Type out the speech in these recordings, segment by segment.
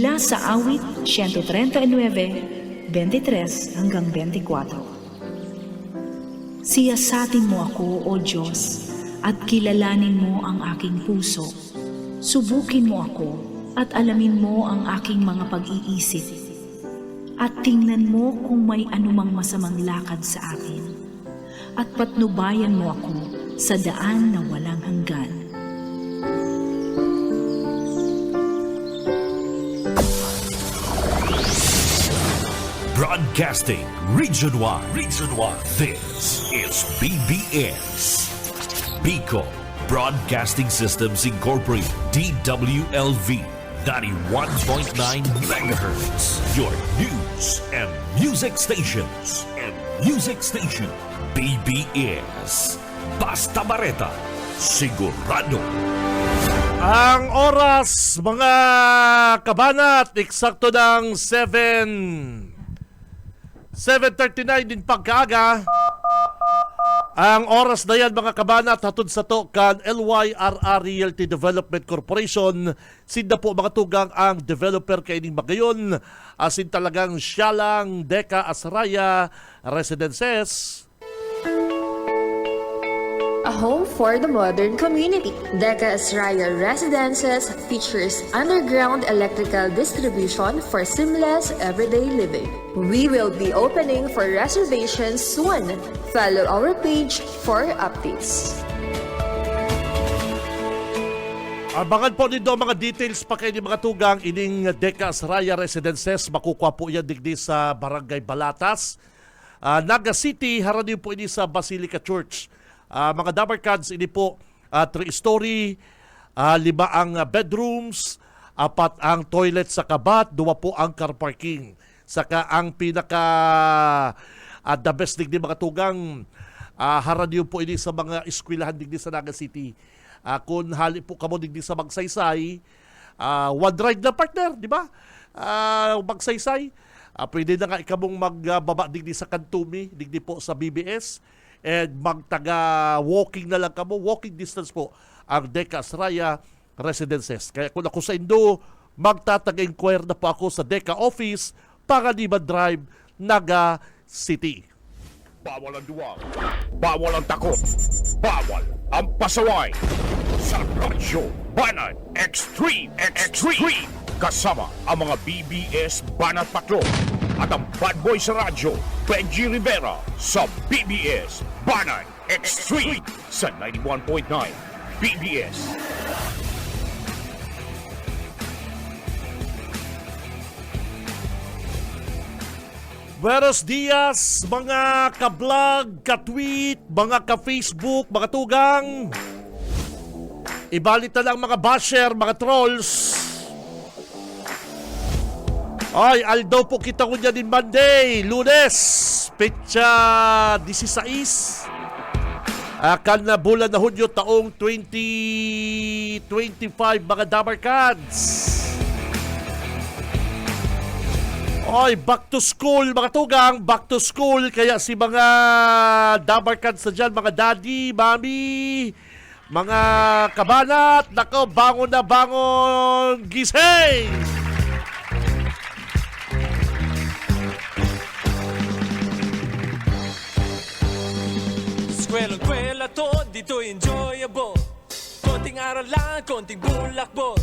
Mula sa awit 139, 23 hanggang 24. Siyasatin mo ako, O Diyos, at kilalanin mo ang aking puso. Subukin mo ako at alamin mo ang aking mga pag-iisip. At tingnan mo kung may anumang masamang lakad sa akin. At patnubayan mo ako sa daan na walang hanggan. Broadcasting Region 1. This is BBS. Bicol Broadcasting Systems Incorporated. DWLV 91.9 MHz. Your news and music stations. BBS. Basta Bareta. Sigurado. Ang oras, mga kabanat, eksakto ng 7:39 din pagkaaga. Ang oras na yan, mga kabanat, hatod sa to kan LYRR Realty Development Corporation. Sinda po mga tugang ang developer kaining magayon. Asin talagang siya lang Deka Asraya Residences. A home for the modern community. Deca Asraya Residences features underground electrical distribution for seamless everyday living. We will be opening for reservations soon. Follow our page for updates. Abangan po nito mga details pa kayo ni mga tugang ining Deca Asraya Residences. Makukuha po yan digdi sa Barangay Balatas, Naga City. Haraniyo po ini sa Basilica Church. Mga Dabarkads, ini po 3-story, 5 ang bedrooms, 4 ang toilet sa kabat, 2 po ang car parking. Saka ang pinaka the best digdi mga tugang, haraniyo po ini sa mga eskwelahan digdi sa Naga City. Kung hali po kamo digdi sa Magsaysay, one ride na partner, di ba? Magsaysay, pwede na nga ikamong magbaba digdi sa Kantumi, digdi po sa BBS. And magtaga walking na lang kamo, walking distance po ang Deca Asraya Residences. Kaya kung ako sa Indo, magtataga-inquire na po ako sa Deca Office, Panganiban Drive, Naga City. Bawal ang duwag, bawal ang takot, bawal ang pasaway. Sa Radyo Banat Extreme. Kasama ang mga BBS Banat Patrol at ang bad boy sa radyo, Benji Rivera sa BBS Banat Extreme sa 91.9 BBS. Buenos dias, mga ka-vlog, ka-tweet, mga ka-Facebook, mga tugang. Ibalita lang mga basher, mga trolls. Ay, Aldo po kita ko niya din Monday, Lunes, petsa 16. Akan na bulan na Hunyo taong 2025, mga Dabarkads. Ay, back to school, mga tugang, back to school. Kaya si mga Dabarkads na dyan, mga daddy, mami, mga kabanat, nako, bangon na bangon, gising! Eskwela to, dito enjoyable. Konting aral lang, konting bulakbol.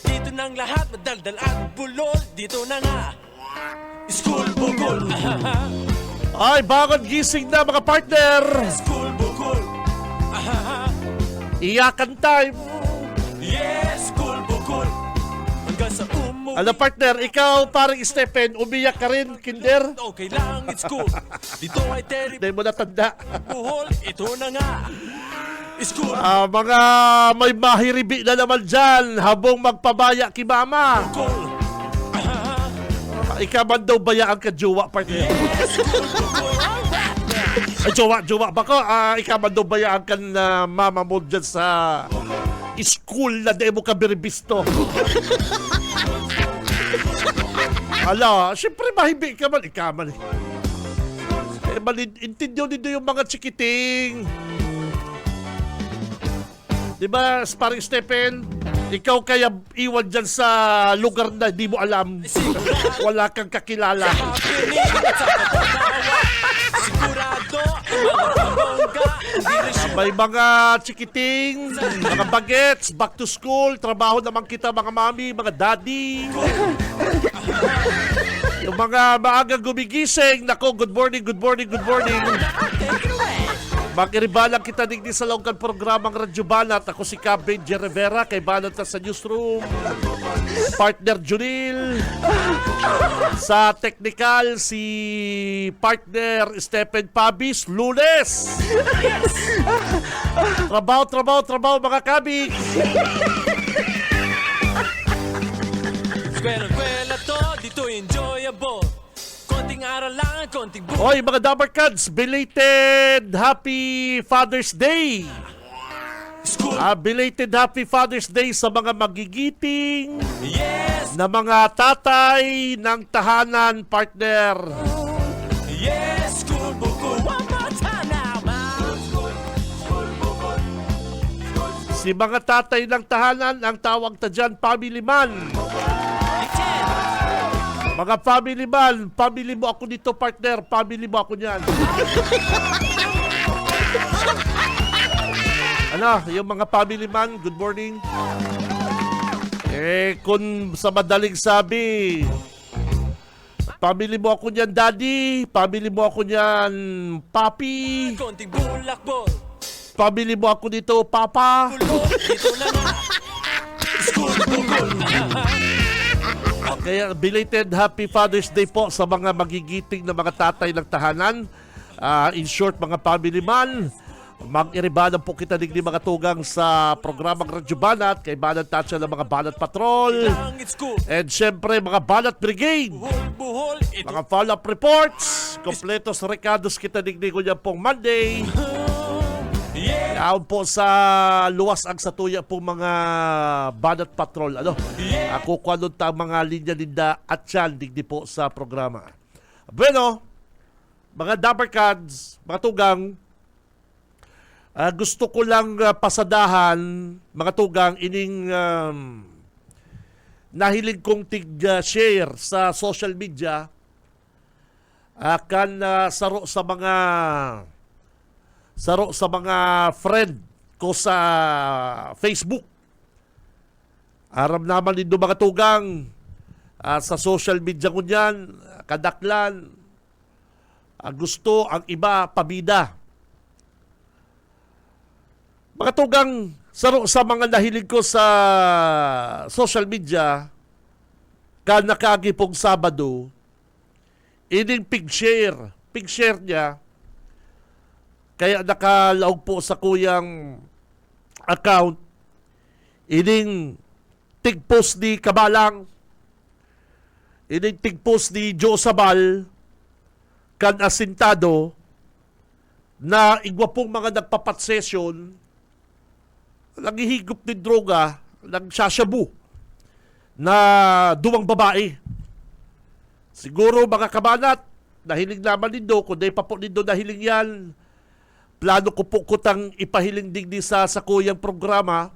Dito nang lahat, madaldal at bulol. Dito na nga, school bukol. Ay, bangon gising na mga partner. School bukol. Iyakan time. Yes, school bukol. Hanggang sa umuwi. Ano partner, ikaw parang Stephen, umiyak ka rin, kinder? Okay lang, it's cool. Dito ay terrible. Hindi mo natanda. Buhol, ito na nga. School Mga may mahiribi na naman dyan habang magpabaya ki mama. bukol. Ikaw man daw baya ang kajowa, partner. School bukol. Ay, jowa ba ko? Ikaw man daw baya ang kan mama mo dyan sa school na di mo ka biribisto. Ala, syempre mahibi ka man. Ikaw man. Intindiyo nito yung mga chikiting. Diba, sparring Stephen? Ikaw kaya iwan dyan sa lugar na di mo alam. Wala kang kakilala. Happening sa pagkakawa. Sigurado ang mga bongga. Hindi rin sure. May mga chikiting, mga bagets, back to school, trabaho naman kita mga mami, mga daddy. Yung mga maagang gumigising, nako, good morning, good morning, good morning. Makiribalang kita digdi sa longkan programang Radyo Banat. Ako si Cap Benji Rivera, kay Banat na sa newsroom. Partner Junil. Sa technical, si partner Stephen Pabis. Lunes! Trabaho, trabaho, trabaho mga kabig! Kwela-kwela to, dito enjoyable. Konting aral lang, konting buhay. Oy, mga Dabarkads, belated Happy Father's Day! School, Belated Happy Father's Day sa mga magigiting yes, na mga tatay ng tahanan, partner. yes, school buko. One more time now, man. Si mga tatay ng tahanan, ang tawag ta dyan, family man. Mga family mo ako dito, partner. Family mo ako niyan. Ano, yung mga family man, good morning. Kung sa madaling sabi, family mo ako niyan, daddy. Family mo ako niyan, papi. Konting bulakbol. Family mo ako dito, papa. Bulbol, dito na nga. School bukol. Kaya belated Happy Father's Day po sa mga magigiting na mga tatay ng tahanan. In short, mga family man, mag-iribanan po kita digdi mga tugang sa programang Radyo Banat, kay Banat Tatsa ng mga Banat Patrol. Lang, it's cool. And syempre, mga Banat Brigade, Buhol, ito. mga follow-up reports, kompletos recados kita digdi ko niya pong Monday. Yeah, Yaon po sa luwas ang satuya po mga Banat Patrol. Ano? Ako kung ta mga linya-linda at yan digdi po sa programa. Bueno, mga Dabarkads, mga tugang, gusto ko lang pasadahan, mga tugang, ining nahilig kong tig-share sa social media kan saro sa mga friend ko sa Facebook. Aram naman din mga tugang sa social media ko niyan, kadaklan. Gusto ang iba pabida. Mga tugang, saro sa mga nahilig ko sa social media, kanakagi pong Sabado, ining pig-share niya, kaya nakalaog po sa kuyang account, ining tig-post ni Kabalang, ining tig-post ni Joe Sabal, kan asintado, na igwa pong mga nagpapat-session, naghihigop ng droga, nagsasyabu, na duwang babae. Siguro mga kabanat, nahiling naman nindo, kung di pa po nindo nahiling yan, plano ko po kutang ipahiling digdi sa kuyang programa,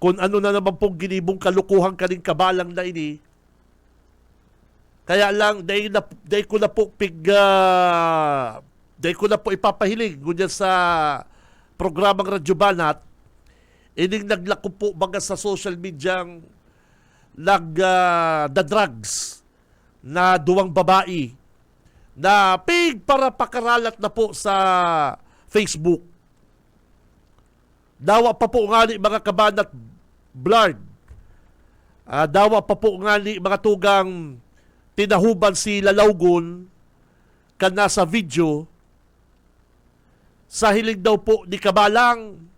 kung ano na naman pong ginibong kalukuhang kaning Kabalang na ini. Kaya lang, day ko na po ipapahiling ngunyan sa programang Radyo Banat, ining naglako po baga sa social media nagda-drugs na duwang babae na pig para pakaralat na po sa Facebook. Dawa pa po nga ni mga kabanat blurred. Dawa pa po nga ni mga tugang tinahuban si Lalawgon kan nasa video sa hiling daw po ni Kabalang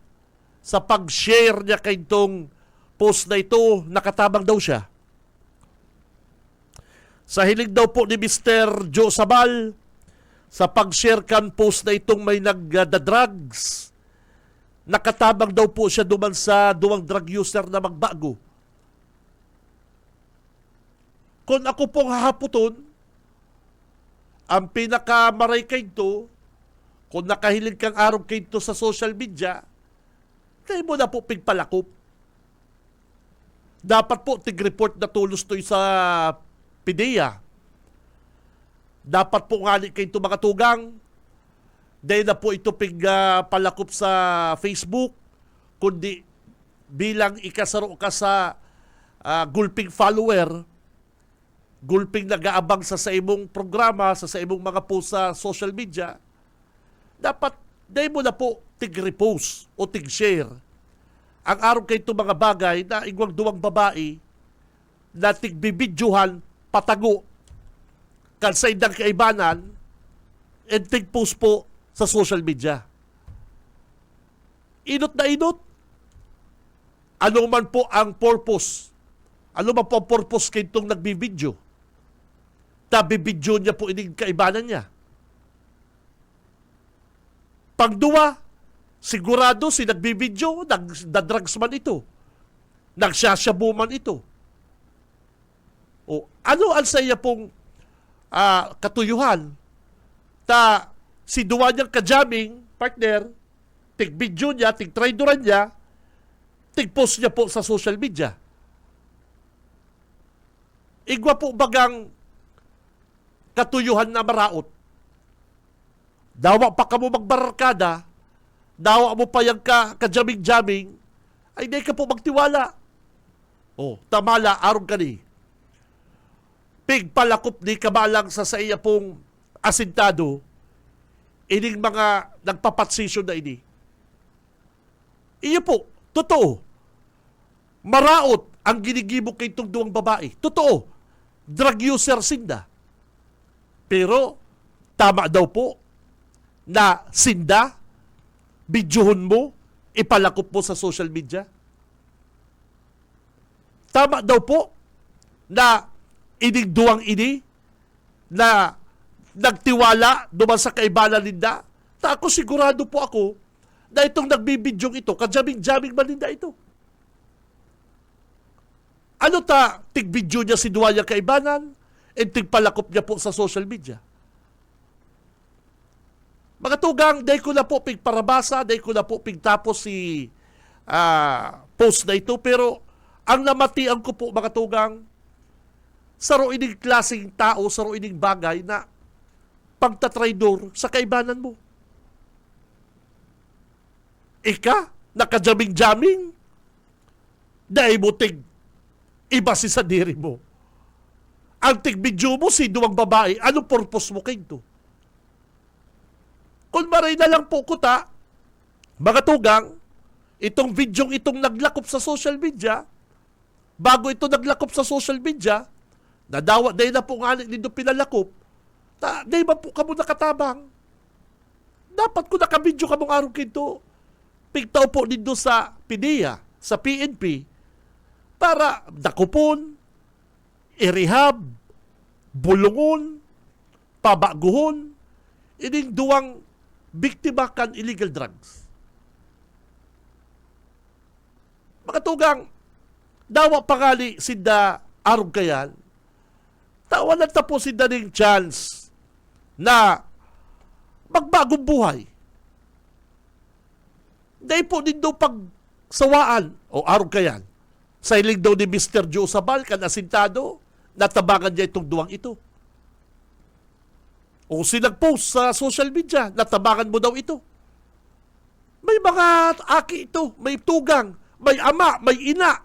sa pag-share niya kay itong post na ito, nakatabang daw siya. Sa hiling daw po ni Mr. Joe Sabal, sa pag-share kan post na itong may nagda-drugs, nakatabang daw po siya duman sa duwang drug user na magbago. Kung ako pong hahaputon, ang pinakamaray kay ito, kung nakahilig kang araw kay ito sa social media, kayo mo na po pigpalakop. Dapat po tig-report na tulos to sa PDEA. Dapat po nga kay ito mga tugang, dahil na po ito palakop sa Facebook, kundi bilang ikasaro ka sa gulping follower, gulping nag-aabang sa imong programa, sa imong mga post sa social media, dapat dahil mo na po tig-repost o tig-share ang araw kay itong mga bagay na igwang duwang babae na tigbibidyohan patago kan sa indang kaibanan and tig-post po sa social media. Inot na inot. Ano man po ang purpose? Ano man po ang purpose kay itong nagbibidyo? Tabibidyo niya po ining kaibanan niya. Pangduwa, sigurado si nagbibidyo, nagdadrugs man ito. Nagsasyabu man ito. O, ano ang sa iya pong katuyuhan? Si duwa niyang kajaming partner, tig-video niya, tig-tradoran niya, tig-post niya po sa social media. Igwa po bagang katuyuhan na maraot. Dawa pa ka mo magbarkada, dawa mo pa yung kajaming-jaming, ay di ka po magtiwala. O, tamala, arong ka ni. Pigpalakop ni kamalang sa iya pong asintado, ining mga nagpapatsisyon na ini. Iyo po, totoo. Maraot ang ginigibok kay itong duwang babae. Totoo. Drug user sinda. Pero, tama daw po na sinda, bidyuhon mo, ipalakop mo sa social media. Tama daw po na ining duwang ini na nagtiwala duman sa kaibanan ninda. Ta ako sigurado po ako na itong nagbibidyong ito, kajaming-jaming man ninda ito. Ano tigbidyo niya si duwa niyang kaibanan and tigpalakop niya po sa social media. Mga tugang, dahil ko na po pigparabasa, dahil ko na po pigtapos si post na ito, pero ang namatian ko po, mga tugang, saro ining klaseng tao, saro ining bagay na pagtatraidor sa kaibanan mo. Ika, nakajaming-jaming, dahil mo iba si sa diri mo. Ang tigbidyo mo, si duwang babae, anong purpose mo kayo to? Kung maray na lang po kuta, mga tugang, itong videong itong naglakop sa social media, bago ito naglakop sa social media, nadawa, dahil na po nga nito pinalakop, dahil ba po kamo nakatabang? Dapat ko nakabidyo kamong araw kinto. Pigtaw po nito sa PDEA, sa PNP, para dakupon, irehab, bulungon, pabaguhon, ining duwang biktima kan illegal drugs. Mga tugang, dawa pangali sinda arog kayan, tawa na tapos sinda ning chance na magbagong buhay. Dahil po din daw pagsawaan o arog kayan, sa ilig daw ni Mr. Joe Sabal, kan asintado, natabangan niya itong duwang ito. O sinag-post sa social media, natabangan mo daw ito. May mga aki ito, may tugang, may ama, may ina,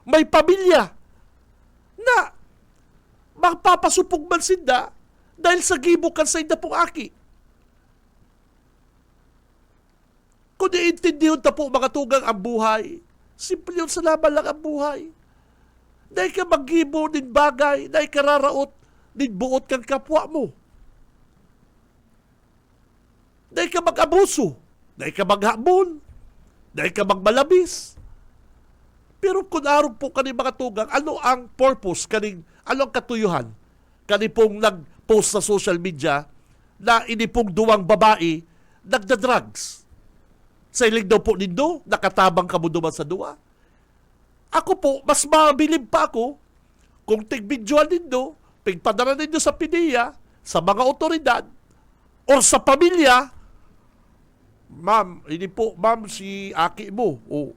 may pamilya na magpapasupog man sinda dahil sa gibukan sa inda pong aki. Kung iintindihan ta po mga tugang ang buhay, simple yun sa laban lang ang buhay. Dahil ka maggibo din bagay, dahil ka raraot, din buot kang kapwa mo. Dahil ka mag-abuso, dahil ka maghabon, dahil ka magmalabis. Pero kung arog po kaning mga tugang, ano ang purpose, ano ang katuyuhan, pong nag-post sa social media na inipong duwang babae, nagda-drugs. Sa ilig daw po nindo, nakatabang ka mo duman sa duwa. Ako po, mas mabilib pa ako kung tig-videoan nindo, pigpadara nindo sa PDEA, sa mga otoridad, o sa pamilya, ma'am, hindi po, ma'am, si aki mo, o,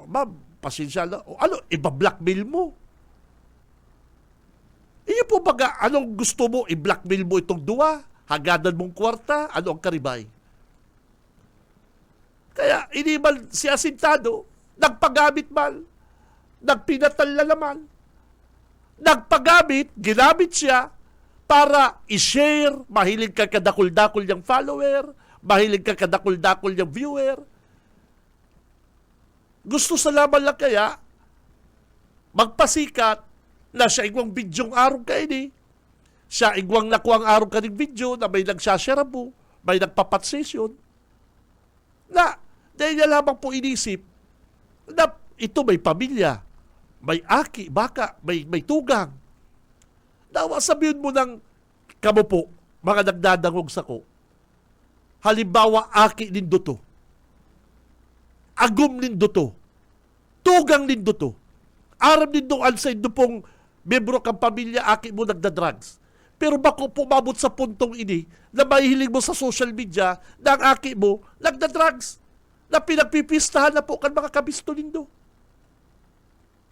ma'am, pasensya na. O ano, iba-blackmail mo. Iyo po baga, anong gusto mo? I-blackmail mo itong duwa? Hagadan mong kwarta? Ano ang karibay? Kaya, inimal si Asintado, nagpagamit man, nagpinatal na naman, nagpagamit, ginamit siya para i-share, mahilig ka kadakul-dakul niyang follower, mahilig ka kadakul-dakul niyang viewer. Gusto sa laman lang kaya, magpasikat na siya igwang bidyong araw ka ini. Siya igwang nakuang araw ka ng video na may nagsashare mo, may nagpapat-session. Na, dahil niya lamang po inisip na ito may pamilya, may aki, baka, may tugang. Nawa sabihin mo ng kamo po, mga nagdadangog sa ko. Halimbawa, aki nindo to. Agum nindo to. Tugang nindo to. Aram nindo ansay do pong membro kang pamilya, aki mo nagda-drugs. Pero bako po mabot sa puntong ini na mahihiling mo sa social media na ang aki mo nagda-drugs. Na pinagpipistahan na po kan mga kabisto nindo.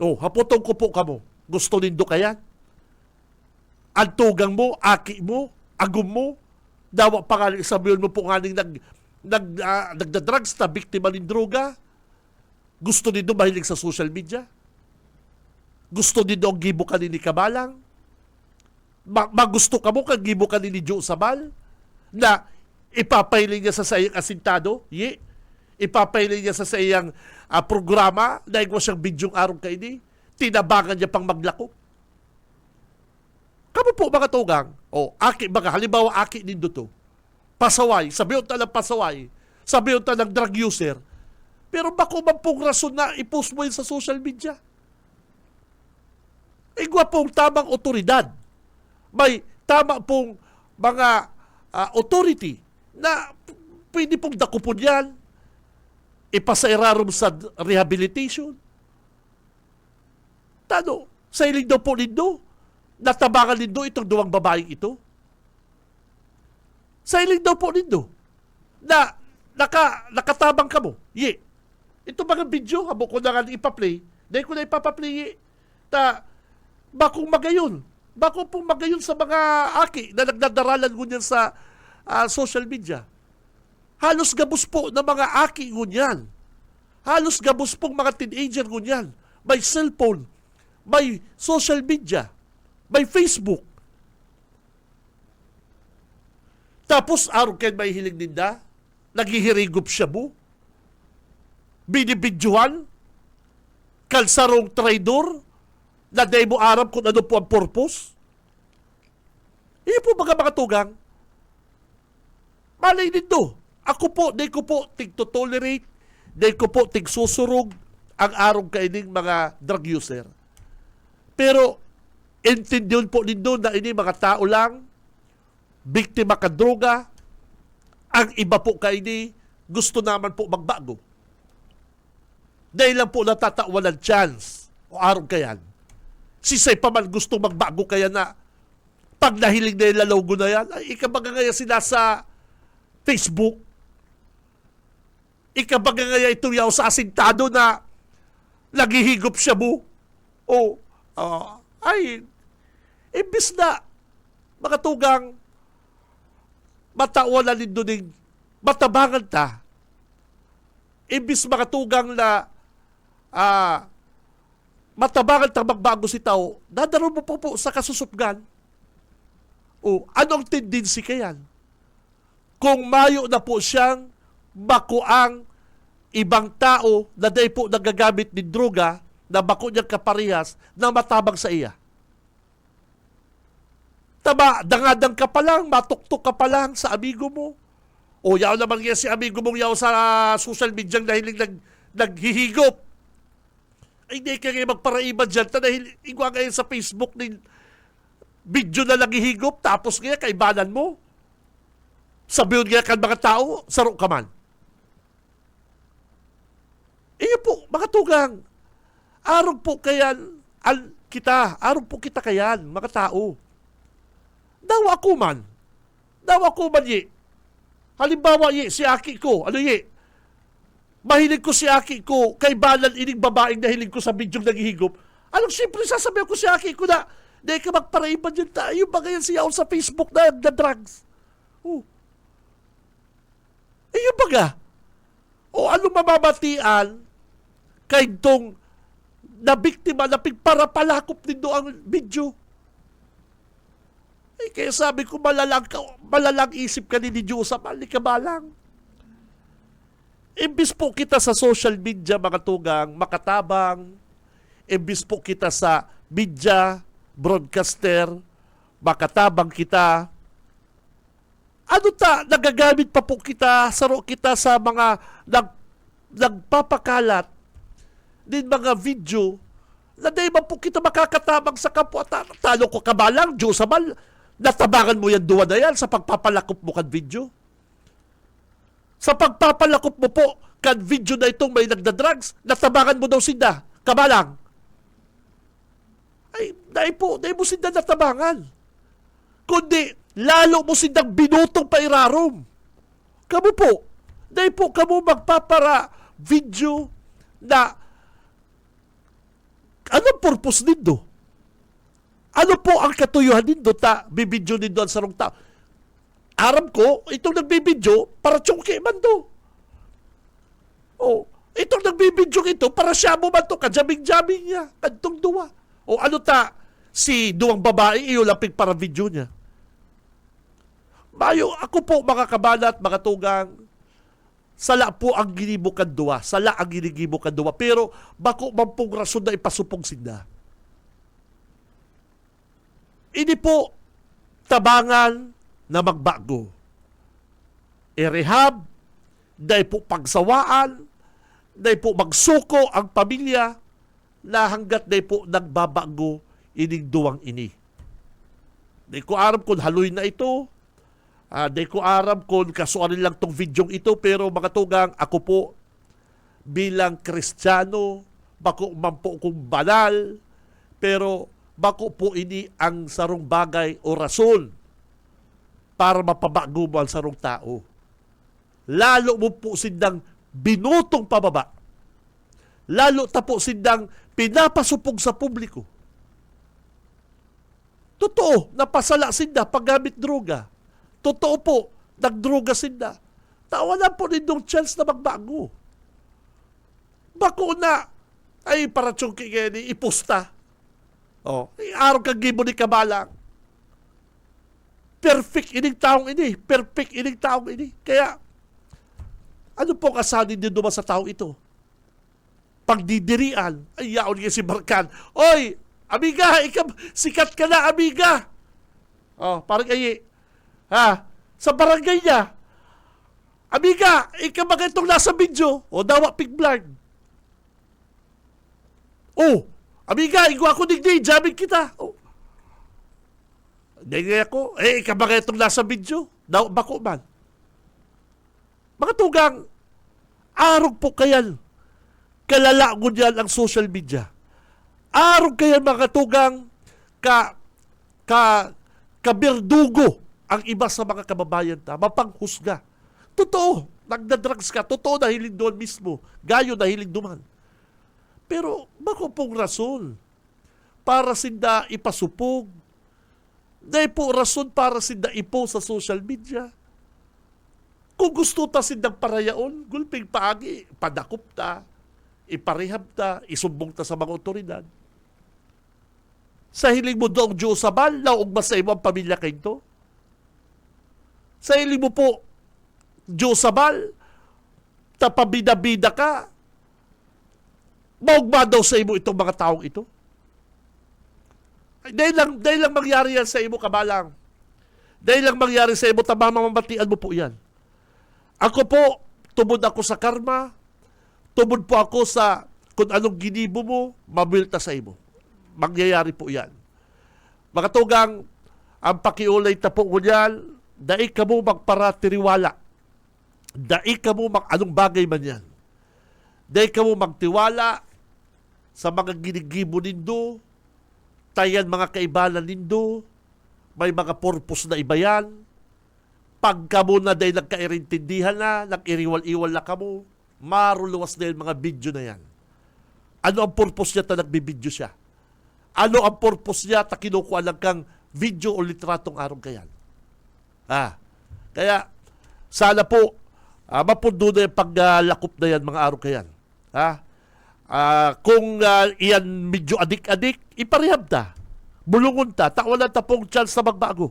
Oh, hapotong ko po kamo. Gusto nindo kaya? Ang tugang mo, aki mo, agum mo, dawa pa nga sabihin mo po nga nagda-drugs na biktima ng droga. Gusto nindo mahilig sa social media? Gusto nindo ang gibo ka ni Kabalang? Magusto ka mo kang gibo ka ni Joe Sabal? Na ipapailing niya sa iyang Asintado? Ipapailing niya sa iyang programa na igwa siyang bidyong araw ka ini? Tinabangan niya pang maglako? Kamu po mga tugang, aki, baga, halimbawa aki nindo to. Pasaway, sabiyon ta ng pasaway, sabiyon ta ng drug user. Pero bako man pong rason na i-post mo yun sa social media? Igwa pong tamang otoridad. May tama pong mga authority na pwede pong dakupon yan, ipasairarom sa rehabilitation. Tano, sa iling daw po nindo, natabangan nindo itong duwang babaeng ito? Sa iling daw po nindo na nakatabang ka mo. Ito mga video, habo ko na nga ipa-play, dahil ko na ipapaplay, bakong magayon. Bako pong magayon sa mga aki na nagdadaralan ngunyan sa social media. Halos gabos po na mga aki ngunyan. Halos gabos pong mga teenager ngunyan. May cellphone, may social media, may Facebook. Tapos, araw kayo may hiling ninda, naghihirigup siya mo, binibidyohan, kalsarong traidor, na day mo aram kung ano po ang purpose. Iyo po mga tugang, malay nito. Ako po, day ko po tig-tolerate, day ko po tig-susurog ang araw kaining mga drug user. Pero, intindihan po nito na ini mga tao lang, biktima ka droga, ang iba po kaini, gusto naman po magbago. Dahil lang po natatawalan chance o araw kayan. Si Say pa man gusto magbago kaya na pag nahiling na yung lalogo na yan, ay ikabaga ngaya sila sa Facebook. Ikabaga ngaya itong yaw sa Asintado na naghihigop siya mo. Imbis na makatugang matawalan din doon matabangan ta. Imbis makatugang na matabangan ta magbago si tao, dadaro mo po sa kasusupgan. Anong tendency kayan? Kung mayo na po siyang bakuang ibang tao na day po nagagamit ng droga na bako niyang kaparehas na matabang sa iya. Tama, dangadang ka pa lang, matuktok ka pa lang sa amigo mo. Yaw naman yan si amigo mong yaw sa social media dahil naghihigop. Ay, hindi ka ngayon magparaiban dyan. Dahil igwa ngayon sa Facebook ng video na naghihigop, tapos ngayon kaibanan mo. Sabihin ngayon kan mga tao, saro ka man. Iyo po, mga tugang, araw po kayan, araw po kita kayan, mga tao. Daw ako man, Halimbawa, si aki ko, Mahilig ko si Aki ko, kay balan ining babaeng nahilig ko sa bidyong naghihigop. Anong siyempre sasabihin ko si Aki ko na, di ka magparaiban dyan tayo, ba ganyan siya sa Facebook na drugs. Oh. Eh yun baga. O anong mamamatian kay itong na biktima na pigparapalakop din ang video. Eh, kaya sabi ko, malalang isip ka ni Diyos, mali ka balang. Imbis po kita sa social media, mga tugang, makatabang, imbis po kita sa media, broadcaster, makatabang kita, nagagamit pa po kita, saro kita sa mga nagpapakalat din mga video na di ba po kita makakatabang sa kapwa. Talo ko kabalang, Diyos amal, natabangan mo yan duwa na yan sa pagpapalakop mo kan video. Sa pagpapalakop mo po kan video na itong may nagda-drugs, natabangan mo daw sinda, kabalang. Ay, dahil mo sinda natabangan. Kundi, lalo mo sindang binutong pairarom. Kamu po, dahil po kamu magpapara video na anong purpose nindo? Ano po ang katuyuhan nindo bibidyo nindo ang sarong tao? Aram ko, itong nagbibidyo para chungki man do. Oh, itong nagbibidyo ito para siya mo man to, kajaming-jaming niya, kantong duwa. O ano si duwang babae, iyo lapig para video niya. Mayo, ako po mga kabanat, mga tugang, sala po ang ginibukan duwa. Sala ang ginigibukan duwa. Pero bako man pong rason na ipasupong sinda. Ini po tabangan na magbago. I-rehab, dahil po pagsawaan, dahil po magsuko ang pamilya na hanggat dahil po nagbabago ining duwang ini. Dahil ko aram kung haloy na ito, di ko aram kung kasuanin lang tong videong ito, pero mga tugang, ako po bilang Kristiyano, bako man po kung banal, pero bako po ini ang sarong bagay o rason para mapabago mo ang sarong tao. Lalo mo po sindang binutong pababa. Lalo ta po sindang pinapasupog sa publiko. Totoo, napasala sinda paggamit droga. Totoo po, nagdruga sinda. Tawanan po nindong chance na magbago. Bako na, ay para chungki ni ipusta. Oh, araw kang gibo ni kabalang. Perfect ining taong ini. Perfect ining taong ini. Kaya, ano po kasanin din naman sa tao ito? Pagdidirian, ay yaon niya si Barkan. Oy, amiga, sikat ka na, amiga. Oh, parang sa barangay niya. Amiga, bakit itong nasa video? O, dawa pig blind. Oh, amiga, igwa ako digdi, jamming kita. Oh. Dahil ako, bakit itong nasa video? Dawa bako man. Mga tugang, arog po kayan. Kalala ko dyan ang social media. Arog kayan mga tugang kabirdugo ang iba sa mga kababayan mapanghusga. Totoo, nagdadrugs ka. Totoo, nahilig doon mismo. Gayo, nahilig duman. Pero, bako pong rason para sinda ipasupog. Dahil po rason para sinda ipo sa social media. Kung gusto ta sindang parayaon, gulping paagi, padakop ta, iparehab ta, isumbong ta sa mga otoridad. Sa hiling mo doong Diyos sabal, naugma sa imo ang pamilya kayo to. Sa hiling mo po, Diyos sabal, tapabida-bida ka, maugma daw sa imo itong mga taong ito. Dahil lang mangyari yan sa imo, kabalang. Dahil lang mangyari sa imo, mamamatian mo po yan. Ako po, tubod ako sa karma, tubod po ako sa kung anong ginibo mo, mabilta sa imo. Mangyayari po yan. Mga tugang, ang pakiulay ta po ngunyan, dai ka mo magparatiriwala. Dai ka mo anong bagay man yan. Dai ka mo magtiwala sa mga ginigibo nindo, tayan mga kaibalan nindo, may mga purpose na iba yan. Pagka mo na dahil nagkairintindihan na, nag-iriwal-iwal na ka mo, maruluwas na yung mga video na yan. Ano ang purpose niya na nagbibideo siya? Ano ang purpose niya na kinukuha lang kang video o litratong araw kayan? Kaya, sana po, mapundo na yung paglakop na yan mga araw kayan. Kung iyan medyo adik-adik, iparehab na. Bulungon ta, wala ta pong chance na magbago.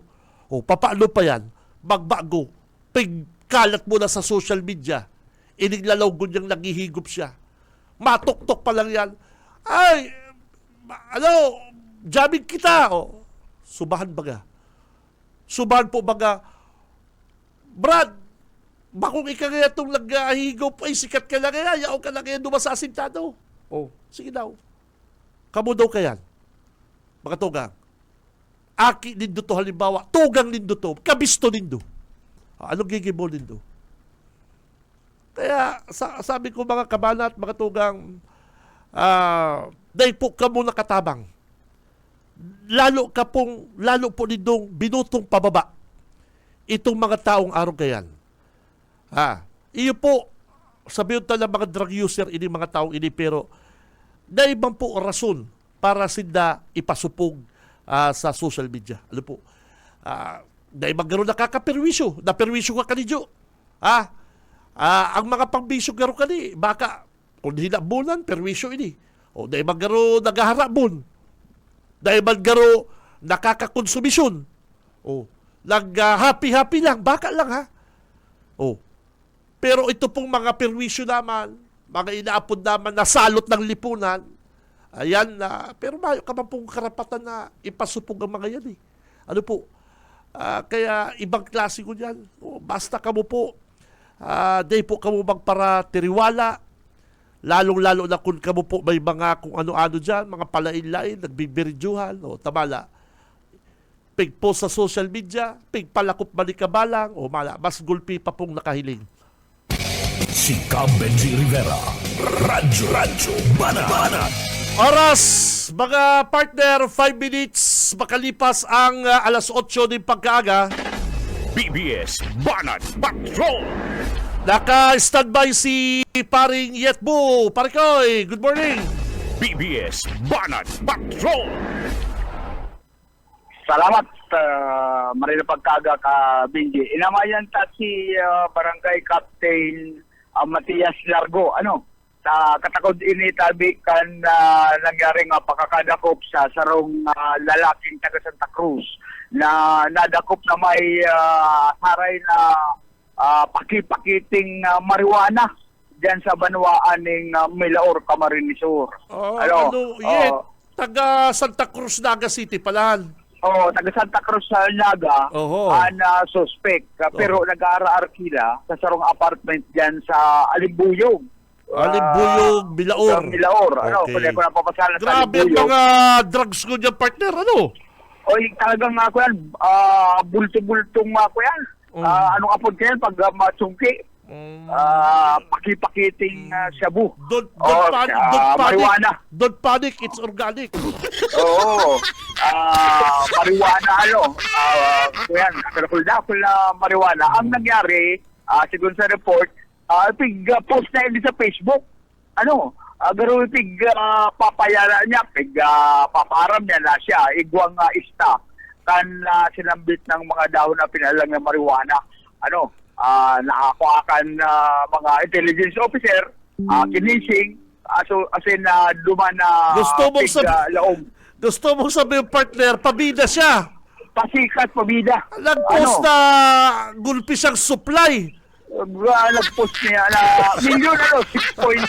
O, papaano pa yan? Magbago. Pagkalat mo na sa social media, iniglalaw niyang naghihigop siya. Matok-tok pa lang yan. Ay, jamming kita. O, subahan baga. Subahan po baga. Brad, bakong ikagaya itong naghihigop, ay sikat ka lang yan, yaw ka lang yan, dumasasintado. O, sige daw. Kamu daw kayan. Mga tugang. Aki nindo to halimbawa, tugang nindo to, kabisto nindo. Anong gigibol nindo? Kaya sabi ko mga kabanat, mga tugang, dahil po ka muna katabang. Lalo po nindong binutong pababa itong mga taong araw kayan. Iyo po, sabihin tayo ng mga drug user, ini mga taong ini, pero dahil bang po rason para sinda ipasupog sa social media. Ano po? Dahil magkaroon nakakaperwisyo. Naperwisyo ka kanidyo. Ang mga pangbisyo garo kani, baka kung hinabunan, perwisyo ini. O dahil magkaro nagaharabon. Dahil magkaro nakakakonsumisyon. O nag-happy-happy lang, baka lang ha. O pero ito pong mga perwisyo naman, mga inaapod naman na salot ng lipunan, ayan na, pero mayo ka man pong karapatan na ipasupog ang mga yan eh. Ano po? Kaya ibang klase ko yan. Basta kamo po, day po kamo magpara tiriwala, lalong-lalo na kung kamo po may mga kung ano-ano dyan, mga palain-lain, nagbibiridyohan, o tamala. Pigpost sa social media, pigpalakop malikabalang, o mala, mas gulpi pa pong nakahiling. Si Benji Rivera, Radyo Banat. Oras, mga partner, 5 minutes makalipas ang alas 8 ng pagkaaga. BBS Banat Patrol. Naka-standby si paring Yetbo. Parikoy, good morning. BBS Banat Patrol. Salamat, marino pagkaga ka, Benji. Inamayan ta si Barangay Captain Matias Largo. Sa katakod ini tabi kan nangyari nga pakakadakop sa sarong lalaking taga Santa Cruz na nadakop na may haray na pakipakiting marijuana diyan sa banwaan ng Milaor, Camarines Sur. Taga Santa Cruz, Naga City palan. Taga Santa Cruz sa Naga, suspect. Pero nag-aaraar kila sa sarong apartment dyan sa Alimbuyog. Alimbuyog, Milaor. Sa Milaor. Okay. Kung napapasalan sa Grabe ang Alimbuyog. mga drugs ko dyan, partner. Talagang ako yan, bulto-bultong ako yan. Anong apod ka yan pag matsungki? Pakipakiting shabu. Don't panic, it's organic. Oo. Marijuana kuyan, kalakul na marijuana. Ang nangyari, sigun sa report, post na hindi sa Facebook. Garo papayara niya, paparam niya na siya, igwang ista, kan sinambit ng mga dahon na pinalang na marijuana. Nakakuha mga intelligence officer, kinising, asin duman na laom. Gusto mong sabihin, partner, pabida siya. Pasikat, pabida. Nag-post na gulpi siyang supply. Nag-post niya na milyon, 6 point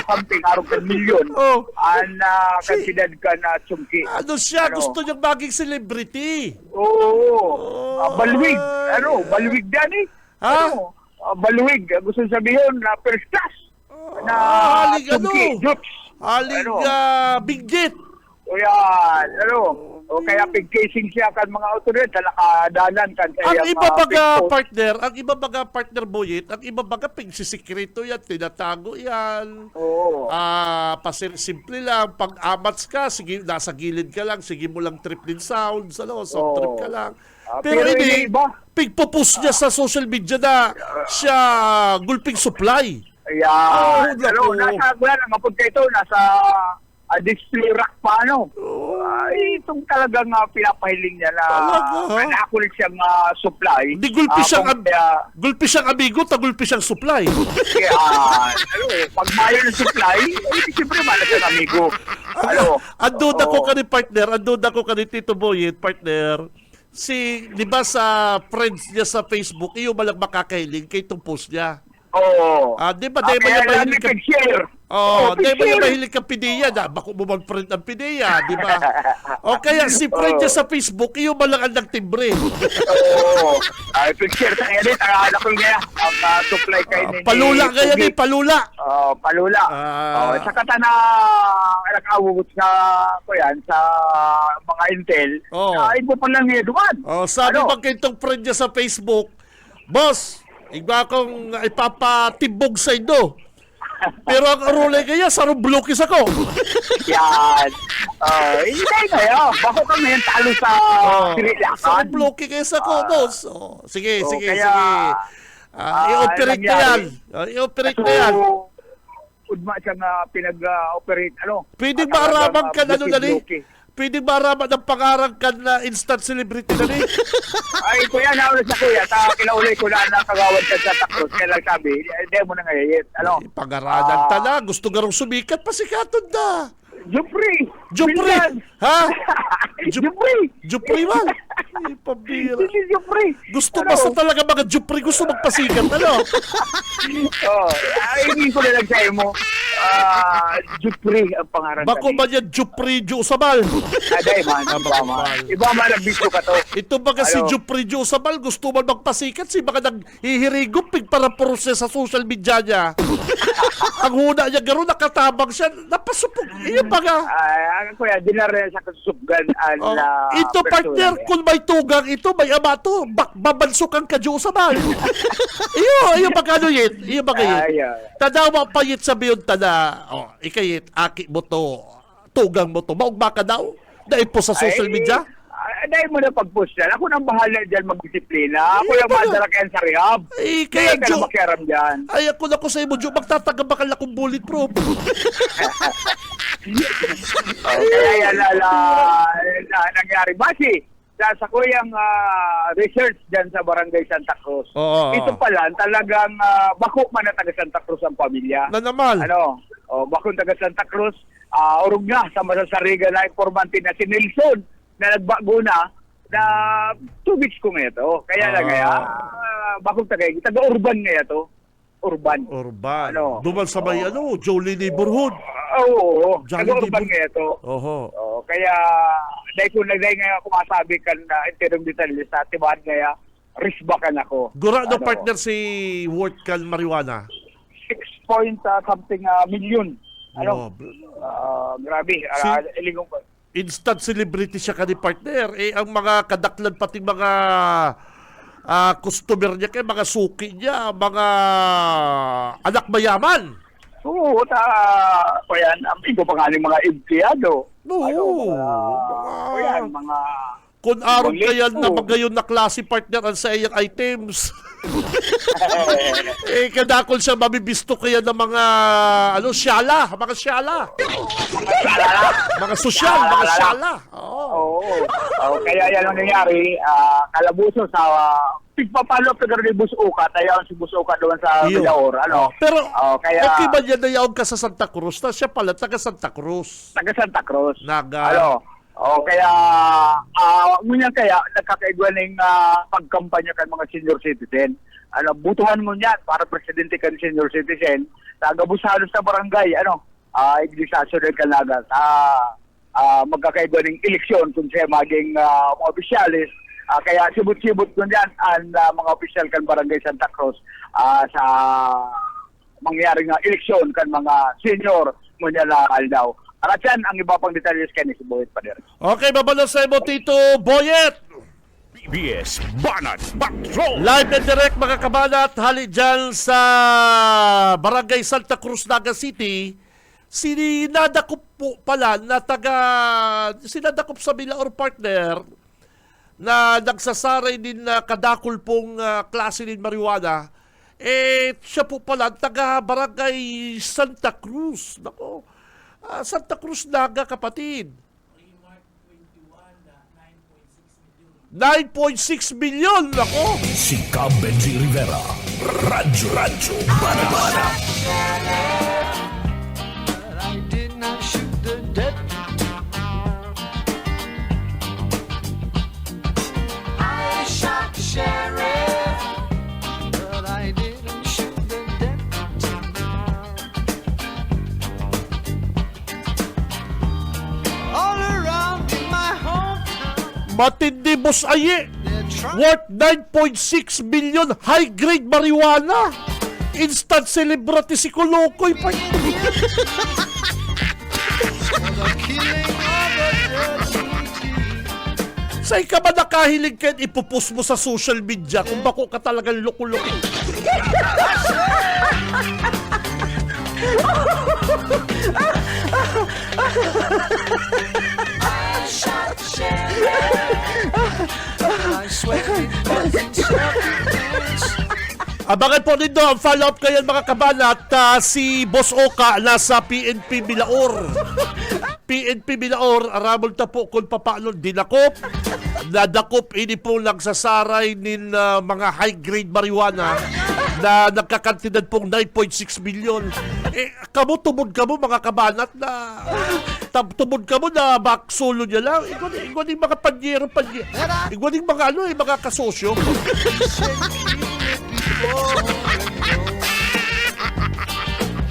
something, araw ka milyon. Kansidad ka na tsumki. Gusto niyang maging celebrity. Balwig. Balwig yan eh. Balwig. Gusto sabihin na first class. Na tsumki, jokes. Biggit. Yan, kaya pig-casing siya kan mga otoridad na nakadanan kan kaya ang iba baga partner Boyet, ang iba baga pigsisikreto yan, tinatago yan. Simple lang, pag amats ka, sige, nasa gilid ka lang, sige mo lang trip din sounds, soft trip ka lang. Pero hindi, pigpopust niya sa social media na siya gulping supply. Ayan. naku. Nasa, wala, mapod kayo ito, nasa display rack pa, ano. Itong talagang pinapahiling niya na Talaga? nakulit siyang supply. Di gulpi siyang, Kung kaya, gulpi siyang amigo, tagulpi siyang supply. kaya, pag mayo ng supply, siyempre malas ang amigo. Andun ako ka ni partner, andun ako ka ni Tito Boyet, partner. Di ba sa friends niya sa Facebook, iyo malang makakahiling kay itong post niya. Oo. Di ba, di ba niya Kaya lang mahilig ka... pag-share. Di ba niya pag-share. mahilig ka pideya na? Bako mo mag-print ang pideya, di ba? O kaya si friend niya sa Facebook, iyo malang ang nagtimbre. Oo. Pag-share sa kanya din, anak ko niya, ang supply kayo ni... Palula kaya ni, palula. Palula. Saka ta na nakawugot sa ko yan sa mga intel. Iba pa lang niya duman. Sabi ba kay itong friend niya sa Facebook, Boss, iba akong ipapatibog sa inyo. Pero ang arulay kaya, sarublokis ako. Yan. Hindi kayo. Bako kami yung talo sa sirilakan. Sarublokis ako, boss. Sige, So, sige, kaya, sige. I-operate na yan. I-operate na yan. Udma siyang pinag-operate, Pwede maaraman ka na Pwede maaraman ng pangarangkan na instant celebrity na rin. Ay, kuya, nauna sa kuya. Kinaulay ko na nakagawad ka sa takros. Kaya lang sabi, hindi mo na ngayon. Pangaranan tala. Gusto garong sumikat, pasikaton da. Jupri! Jupri! Ha? Jupri! Jupri man. Ay, pabira. Hindi Jupri! Gusto basta talaga mga Jupri. Gusto magpasikat, Hindi ko na lang sa'yo mo. Jupri ang pangaran. Bako ba yan Jupri Jo Sabal? Aday man. Iba man ang bisto ka to. Ito baga si Jupri Jo Sabal, gusto man magpasikat, si baka naghihirigupig para proses sa social media niya. Ang huna niya, garo nakatabang siya, napasupog. Iyon baga. Kuya, di na rin sa kasusubgan ang ito partner, kung may tugang ito, may amato, babansok ang ka Jo Sabal. Iyo baga ano yun? Iyo baga yun? Tadawa pa yun sa biyon tada, ikayit, aki mo to, tugang mo to, maugma ka daw? Dahil po sa social media? Dahil mo na pag-post yan. Ako nang bahala dyan magdisiplina. Ako yung madala kayan sa rehab. Kaya ka na makiaram dyan. Ay, ako na ko sa imo, Jo, magtatagabakal akong bulletproof. Kaya yan nangyari. Basi, sa kuyang research dyan sa Barangay Santa Cruz. Ito pala, talagang bako man na taga Santa Cruz ang pamilya. Na naman. Bako taga Santa Cruz. Urog nga sa masasariga na informante na si Nelson na nagbago na 2 weeks ko ngayon to. Kaya lang bakong taga-urban ngayon to. Urban. Duman sa may Jolie neighborhood. Oo. Taga-urban ngayon to. Kaya dahil ko ngayon kumasabi kan interim detailist sa tibahan ngayon, risbakan ako. Gura na partner si worth kan marijuana? 6 point something million. Grabe. Ilingong ko. Instant celebrity siya ka ni partner. Ang mga kadaklan pati mga customer niya kay mga suki niya, mga anak mayaman. Oo, yan, amigo pa nga mga empleyado. Mga kung araw kaya na magayon na klase partner ang sa iyang items. Kadakol siya mabibisto kaya ng mga mga syala. Mga sosyal, mga syala. Kaya yan ang nangyari. Kalabuso sa pigpapalo pero ni Busuka, tayo ang si Busuka doon sa Bilaor. Pero kaya, okay ba yan na yaon ka sa Santa Cruz? Na siya pala, taga Santa Cruz. Taga Santa Cruz. Kaya ngunyan kaya nagkakaigwa ng pagkampanya kan mga senior citizen. Butuhan mo niyan para presidente kan senior citizen. Tagabusalo sa barangay, iglisasyon ng kalaga sa magkakaigwa ng eleksyon kung siya maging mga opisyalis. Kaya sibot-sibot ko niyan ang mga opisyal kan barangay Santa Cruz sa mangyaring eleksyon kan mga senior ngunyan na aldaw. At yan, ang iba pang detalyos kay ni si Boyet Pader. Okay, babalo sa imo, Tito Boyet. PBS Banat Patrol. Live and direct mga kabanat, hali dyan sa Barangay Santa Cruz, Naga City. Sinadakop po pala na sinadakop sa Bilaor partner na nagsasaray din na kadakol pong klase din marijuana. Siya po pala, taga Barangay Santa Cruz. Nako, Santa Cruz Naga, kapatid. 9.6 million, nako. Si Cam Benji Rivera. Radyo Bana. I did not shoot the deputy. I shot the sheriff, but I didn't shoot the deputy. All around in my hometown, Matindi boss aye. they're trying. Worth 9.6 million high-grade marijuana. Instant celebrity si Kolokoy. For the killing of a deputy. Sa'y ka ba nakahilig kayo ipopost mo sa social media kung bako ka talagang loko-loko? I shot the sheriff, but I swear it wasn't self-defense. Abangan po nito ang follow-up kayo mga kabanat. Si Boss Oka nasa PNP Bilaor. PNP Bilaor, aramol ta po kung paano dinakop. Nadakop ini po nagsasaray nin mga high-grade marijuana na nagkakantidad pong 9.6 million. Kamo tumod kamo mga kabanat na tumod kamo na baksolo niya lang. Igwan yung mga panyero. Igwan yung mga mga kasosyo.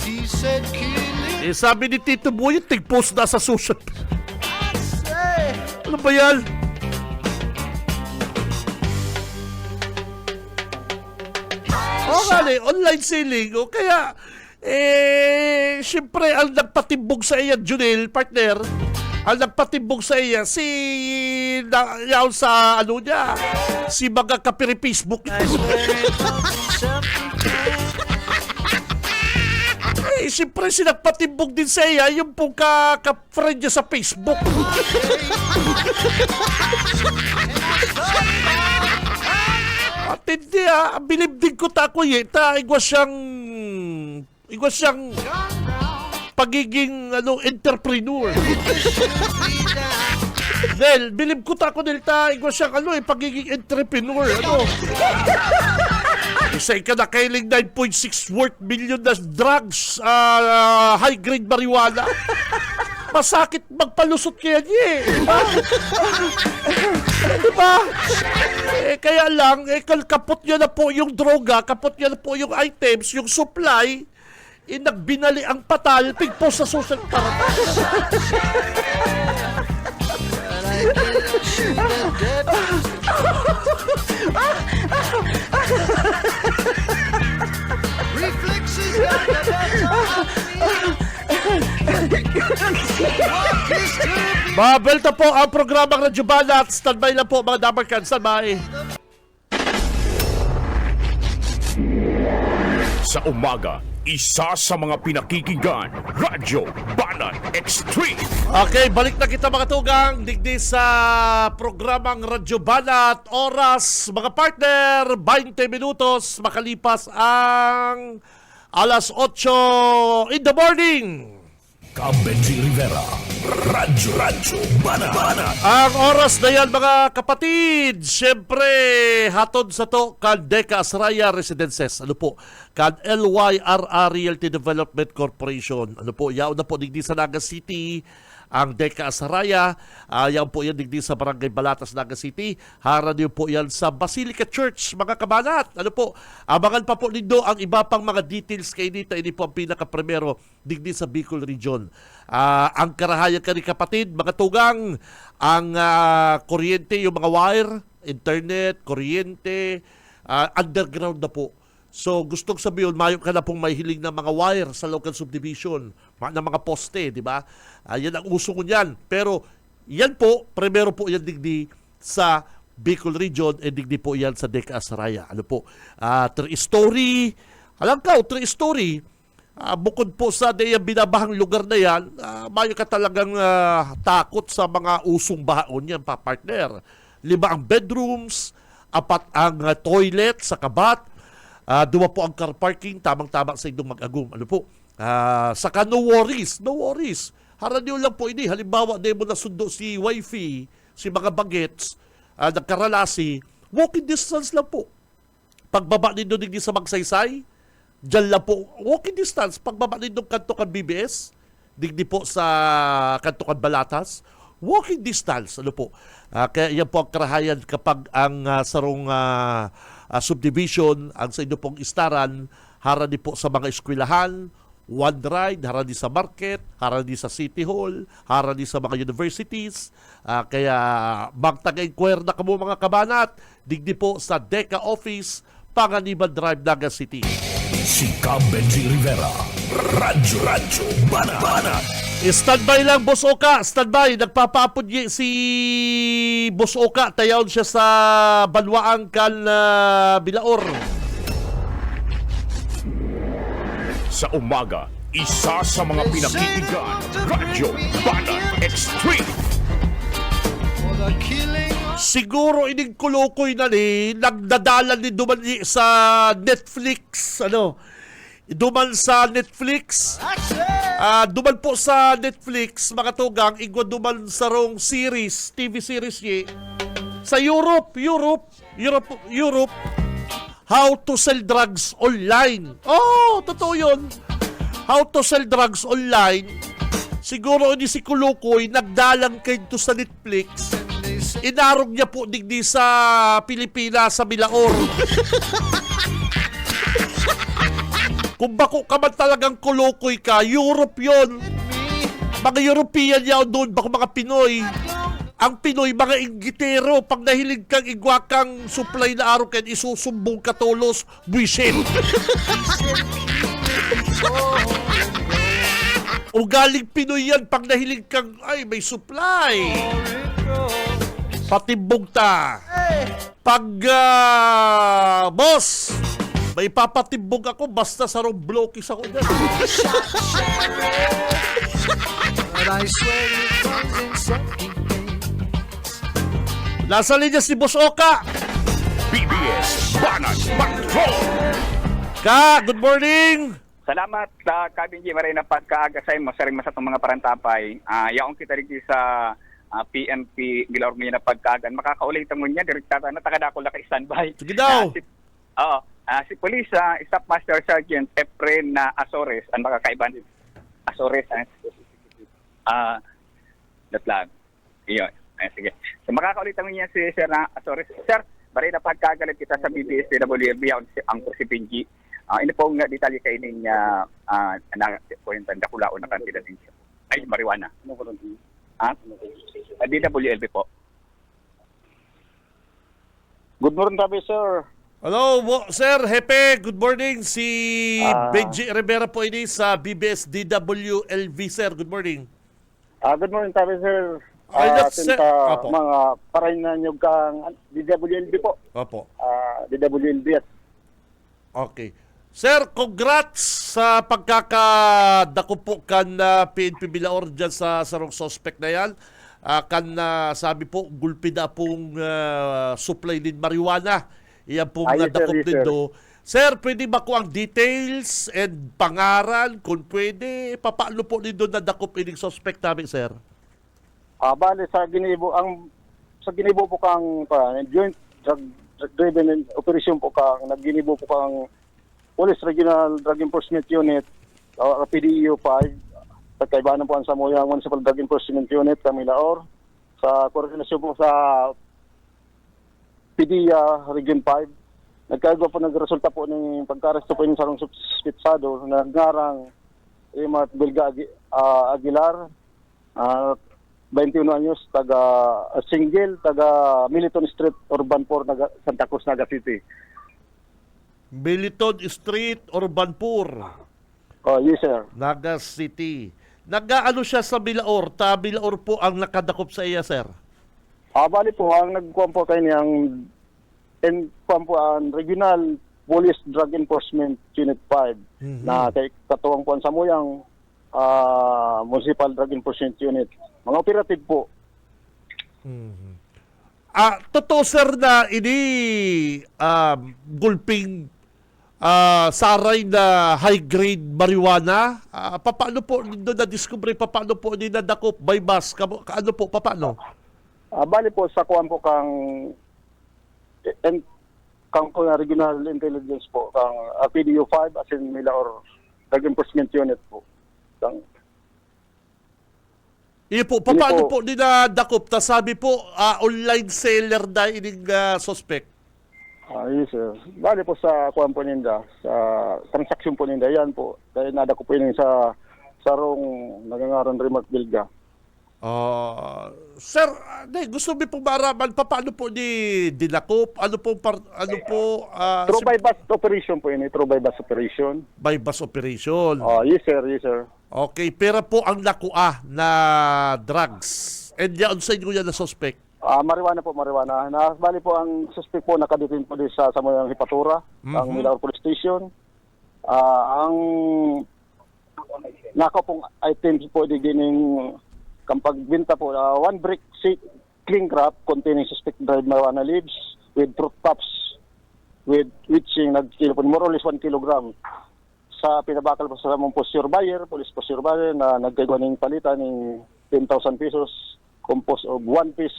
He said, kill it. Sabi ni Tito Boy, tig-post na sa social. Say, Ano ba yan? Online selling. O kaya, siyempre, ang nagpatimbog sa iya, Junel, partner, ang nagpatimbog sa iya, yaw sa, si mga kapiri Facebook. I swear it wasn't self-defense. Siyempre, sinagpatimbog din sa iya, yung pong ka-friend niya sa Facebook. At hindi bilib din ko tako igwa siyang pagiging entrepreneur. Well, bilib ko tako nilta igwa siyang pagiging entrepreneur. Isa ka na kailing 9.6 worth million na drugs, high grade marijuana. Masakit magpalusot kaya niya diba? Kaya lang, kapot niya na po yung droga, kapot niya na po yung items, yung supply, nagbinali ang patal, pigpost sa social para. Reflexes got the better of me. Walk is to be. Mabelta po ang programang Radyo Banat. Standby lang po mga dabarkan. Standby. Sa umaga, isa sa mga pinakikinggan, Radyo Banat Extreme. Okay, balik na kita mga tugang. Digdi sa programang Radyo Banat. Oras, mga partner, 20 minutos makalipas ang alas 8 in the morning. Cam Benji Rivera. Radyo Bana. Ang oras na yan mga kapatid, siyempre hatod sa to kan Deca Asraya Residences. Ano po? Kan LYRR Realty Development Corporation. Ano po? Yaon na po digdi sa Naga City ang Deca Asraya. Yan po yan digdi sa Barangay Balatas, Naga City. Harap niyo po yan sa Basilica Church, mga kabanat. Ano po? Abangan pa po nindo ang iba pang mga details kay dito. Ini po ang pinaka-primero digdi sa Bicol Region. Ang karahayan ka ni kapatid, mga tugang, ang kuryente, yung mga wire, internet, kuryente, underground na po. So, gustong sabihin, mayo ka na pong may hiling na mga wire sa local subdivision, na mga poste, di ba? Yan ang uso ko niyan. Pero, yan po, primero po yan digdi sa Bicol Region, digdi po yan sa Deca Asraya. Ano po? 3-story. Alam ka, 3-story. Bukod po sa binabahang lugar na yan, mayo ka talagang takot sa mga usong baon yan, partner. 5 ang bedrooms, 4 ang toilet sa kabat, Duma po ang car parking, tamang-tama sa inyong mag-agum. Ano po? Saka no worries, no worries. Haranyo lang po ini. Halimbawa, di mo nasundo si wifey, si mga bagets, nagkaralasi, walking distance lang po. Pagbaba ninyo digdi sa Magsaysay, dyan lang po, walking distance. Pagbaba ninyo Kantukan BBS, digdi po sa Kantukan Balatas, walking distance. Ano po? Kaya yan po ang karahayan kapag ang sarong subdivision, ang sa inyo pong istaran, harani po sa mga eskwelahan, one ride, harani sa market, harani sa City Hall, harani sa mga universities. Kaya magtag-inquire na kamo mga kabanat, digdi po sa DECA Office, Panganiban Drive, Naga City. Si Benji Rivera. Radyo Banat. Standby lang, Boss Oka. Standby. Nagpapaapod si Boss Oka. Tayaw siya sa Banwaang kan Bilaor. Sa umaga, isa sa mga pinakikinggan, Radyo Banat Extreme. For the killing of Siguro ining kulukoy na ni nagdadalan ni duman sa Netflix. Duman sa Netflix. Duman po sa Netflix, mga tugang, igwa duman sa rong series, TV series sa Europe. How to sell drugs online. Oh, totoo yun. How to sell drugs online. Siguro ni si Kulukoy nagdalang kayo sa Netflix. Inarog niya po digdi sa Pilipinas, sa Bilaor. Kung bako ka man talagang Kulukoy ka, Europe yun. Mga European yaw doon, bako mga Pinoy. Ang Pinoy, mga inggitero, pag nahilig kang igwa kang supply na araw kayo, isusumbong katolos, buwisit. Ugaling Pinoy yan, pag nahilig kang, ay, may supply. Patimbog ta. Pag, boss, may papatimbog ako, basta sa Roblox ako dyan. but I swear it comes in second place. Nasa linya si Boss Oka. BBS Banat Patrol. Good morning. Salamat sa Kabinji Maray na pagkaagasay mo sa rin masatong mga parantapay. Yaong kita rin sa PNP Bilaor mo na pagkaagan. Makakaulitan mo niya, direktata na takadako lang ka-standby. Sige daw. Si Police Staff Master Sergeant Efren Azores, ang makakaiban din. Azores, datlag. Iyon. Sige. So makakaulitan mo niya si Sir Azores. Sir, bari na pagkagalit kita sa BBS DWB ang si Benji. Ino pong detalye kayo niya na-pointan kakulaon na kantila din siya. Ay, marijuana. DWLB po. Good morning, Tabi, sir. Hello, Sir Hepe. Good morning. Si Benji Rivera po ini sa BBS DWLV, Sir. Good morning. Good morning, Tabi, sir. Opo. Mga parayin na nyo kang DWLB po. Opo. DWLB. Okay. Sir, congrats sa pagkakadako po kan PNP Bilaor dyan sa sarong suspect na yan. Sabi po, gulpi na pong supply din marijuana. Iyan pong nadakop din do. Sir, pwede ba ko ang details and pangaran? Kung pwede, papaano po din doon nadakop ining suspect namin, sir? Bale, sa Ginibo po kang joint drug-driven operation po kang nagginibo po kang Police Regional Drug Enforcement Unit, PDEO 5, at kaibanan po ang Samoyang Municipal Drug Enforcement Unit, Camilaor, sa koordinasyon po sa PDEA Region 5. Nagkaiba po nagresulta po ng pagkaresto po yung sarong suspitsado na ngarang Emat Belga Aguilar, 21 anyos, single, taga Militon Street, Urban 4, Santa Cruz, Naga City. Militon Street, Urbanpur. Yes, sir. Naga City. Nag-ano siya sa Bilaor? Bilaor po ang nakadakop sa iya, sir? Bali po, ang nagkuhan po kayo niyang ang Regional Police Drug Enforcement Unit 5 na kay katuwang po ang Samuyang Municipal Drug Enforcement Unit. Mga operative po. Totoo, sir, na ini gulping saray na high-grade marijuana. Paano po nindo na-discover? Paano po nindo nadakop by bus? Ano po? Paano? Bali po sa kuwan po kang regional intelligence po kang PDU5 as in Milaor Drug Enforcement Unit po. Iyo po, paano po dinadakop? Ta sabi po, online seller na ining suspect. Yes, sir. Bali po sa kuwan po ninda, sa transaction po ninda, yan po. Dahil nadako po yun sa sarong nagangaron remote bilga. Sir, gusto mo pong maraman paano po ni dinakop? Ano po Through by bus operation po yun, through by bus operation. by bus operation. Yes, sir, yes, sir. Okay, pera po ang nakua na drugs. And yan sa inyo yan na suspect. Marijuana po, marijuana. Bali po ang suspect po nakaditin po din sa Samoyang Hipatura, ang Milaor Police Station. Ang nako pong items po di gining kampagbinta po, one brick cling wrap containing suspect dried marijuana leaves with fruit tops with whiching nagkilo po more or less 1 kilogram. Sa pinabakal po sa mong posture buyer, police posture buyer na nagkagawa ng palitan ng 10,000 pesos composed of 1 piece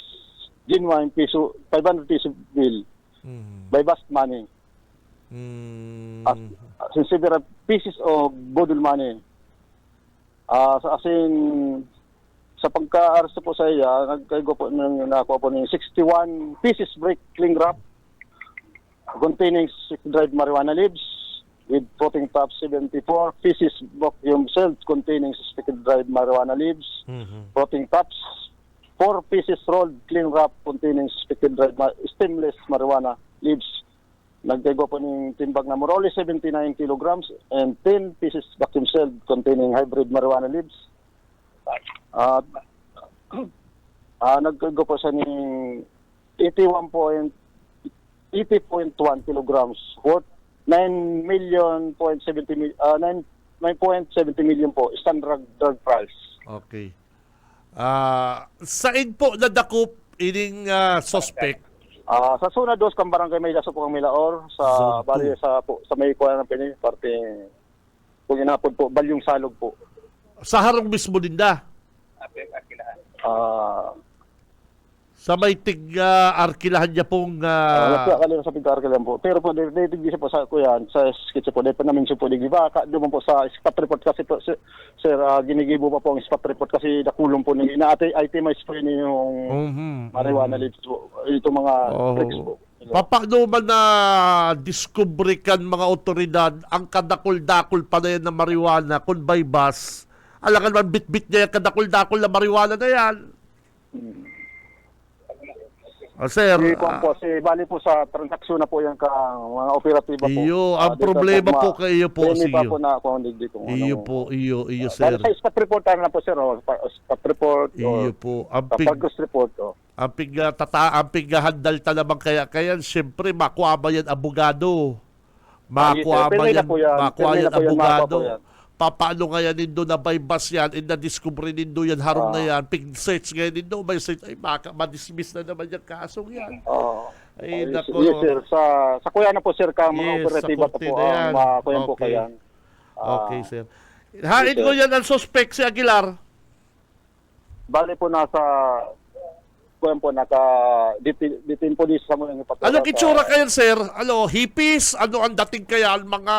genuine peso, 500 peso bill by bust money. Several pieces of bodil money. Sa pagka-arresto po sa iya, nagkaigo po nakuha po ng 61 pieces break cling wrap containing dried marijuana leaves with floating tops, 74 pieces vacuum sealed containing suspected dried marijuana leaves, floating tops, 4 pieces rolled clean wrap containing suspected dried stemless marijuana leaves. Nagkaigo po ng timbag na more or less 79 kilograms and 10 pieces vacuum sealed containing hybrid marijuana leaves. Nagkaigo po siya ng 80.1 kilograms worth 9.70 million po standard drug price. Okay. Saan po nadakop ining suspect? Sa Zona 2 kang barangay may laso po kang Milaor sa bali sa may kuha ng pini parte kung inapod po Balyong Salog po. Sa harong mismo dinda. Sa may arkilahan niya pong Nagkakalina sa pagka-arkilahan po. Pero po, dating siya po sa kuyan, sa sketch po, dahil pa namin siya po, di ba, doon po sa spot report kasi po, sir, ginigibo pa po ang spot report kasi nakulong po, itemize po yun yung marijuana leaves po, ito mga bricks po. Paano man na discover kan mga otoridad ang kadakol-dakol pa na yan na marijuana kung by bus? Alangan man bit-bit niya yung kadakol-dakol na marijuana na yan. Sir, bali po sa transaksyon na po yan mga operatiba po. Iyo, ang problema po kay iyo po siyo. Po na ako hindi ko. Iyo, sir. Bali sa spot report na po sir, spot report. Iyo po, ang progress report. Ang handal ta naman kaya siyempre makuha ba yan abogado? Makuha ba yan abogado? Paano nga yan nindo na by bus yan and na-discover nindo yan harong na yan pig-search nga nindo may search ay ma-dismiss na naman yung kasong yan. Ay nako. Yes sir, sa kuya na po sir ka mga operatiba pa po ang kuya po kaya. Okay sir. Hain ko yan ang suspect si Aguilar. Bali po nasa kuya po detain po di sa mga Hipatura. Anong itsura kayo sir? Hippies? Ano ang dating kaya? Mga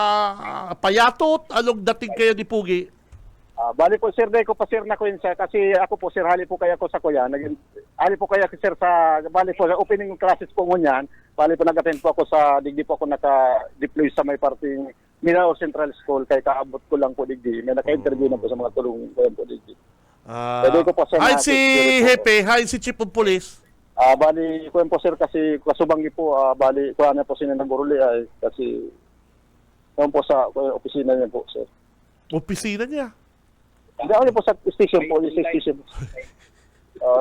payatot? Anong dating kaya ni Pugi? Bali po sir, dahil ko pa sir na kuya kasi ako po sir, hali po kaya ko sa kuya. Hali po kaya sir sa, bali po sa opening classes po ngunyan. Bali po nag-attend po ako sa, digdi po ako naka-deploy sa may parting Milaor Central School. Kaya kaabot ko lang po digdi. May naka-interview na po sa mga tulong ko po digdi. Hi si Hepe, hi si Chief of Police. Bali, kuya po sir kasi kasubanggi po, bali, kuya na po sila ng Guruli ay kasi kuya po sa opisina niya po sir. Opisina niya? Hindi ako po sa station, police station.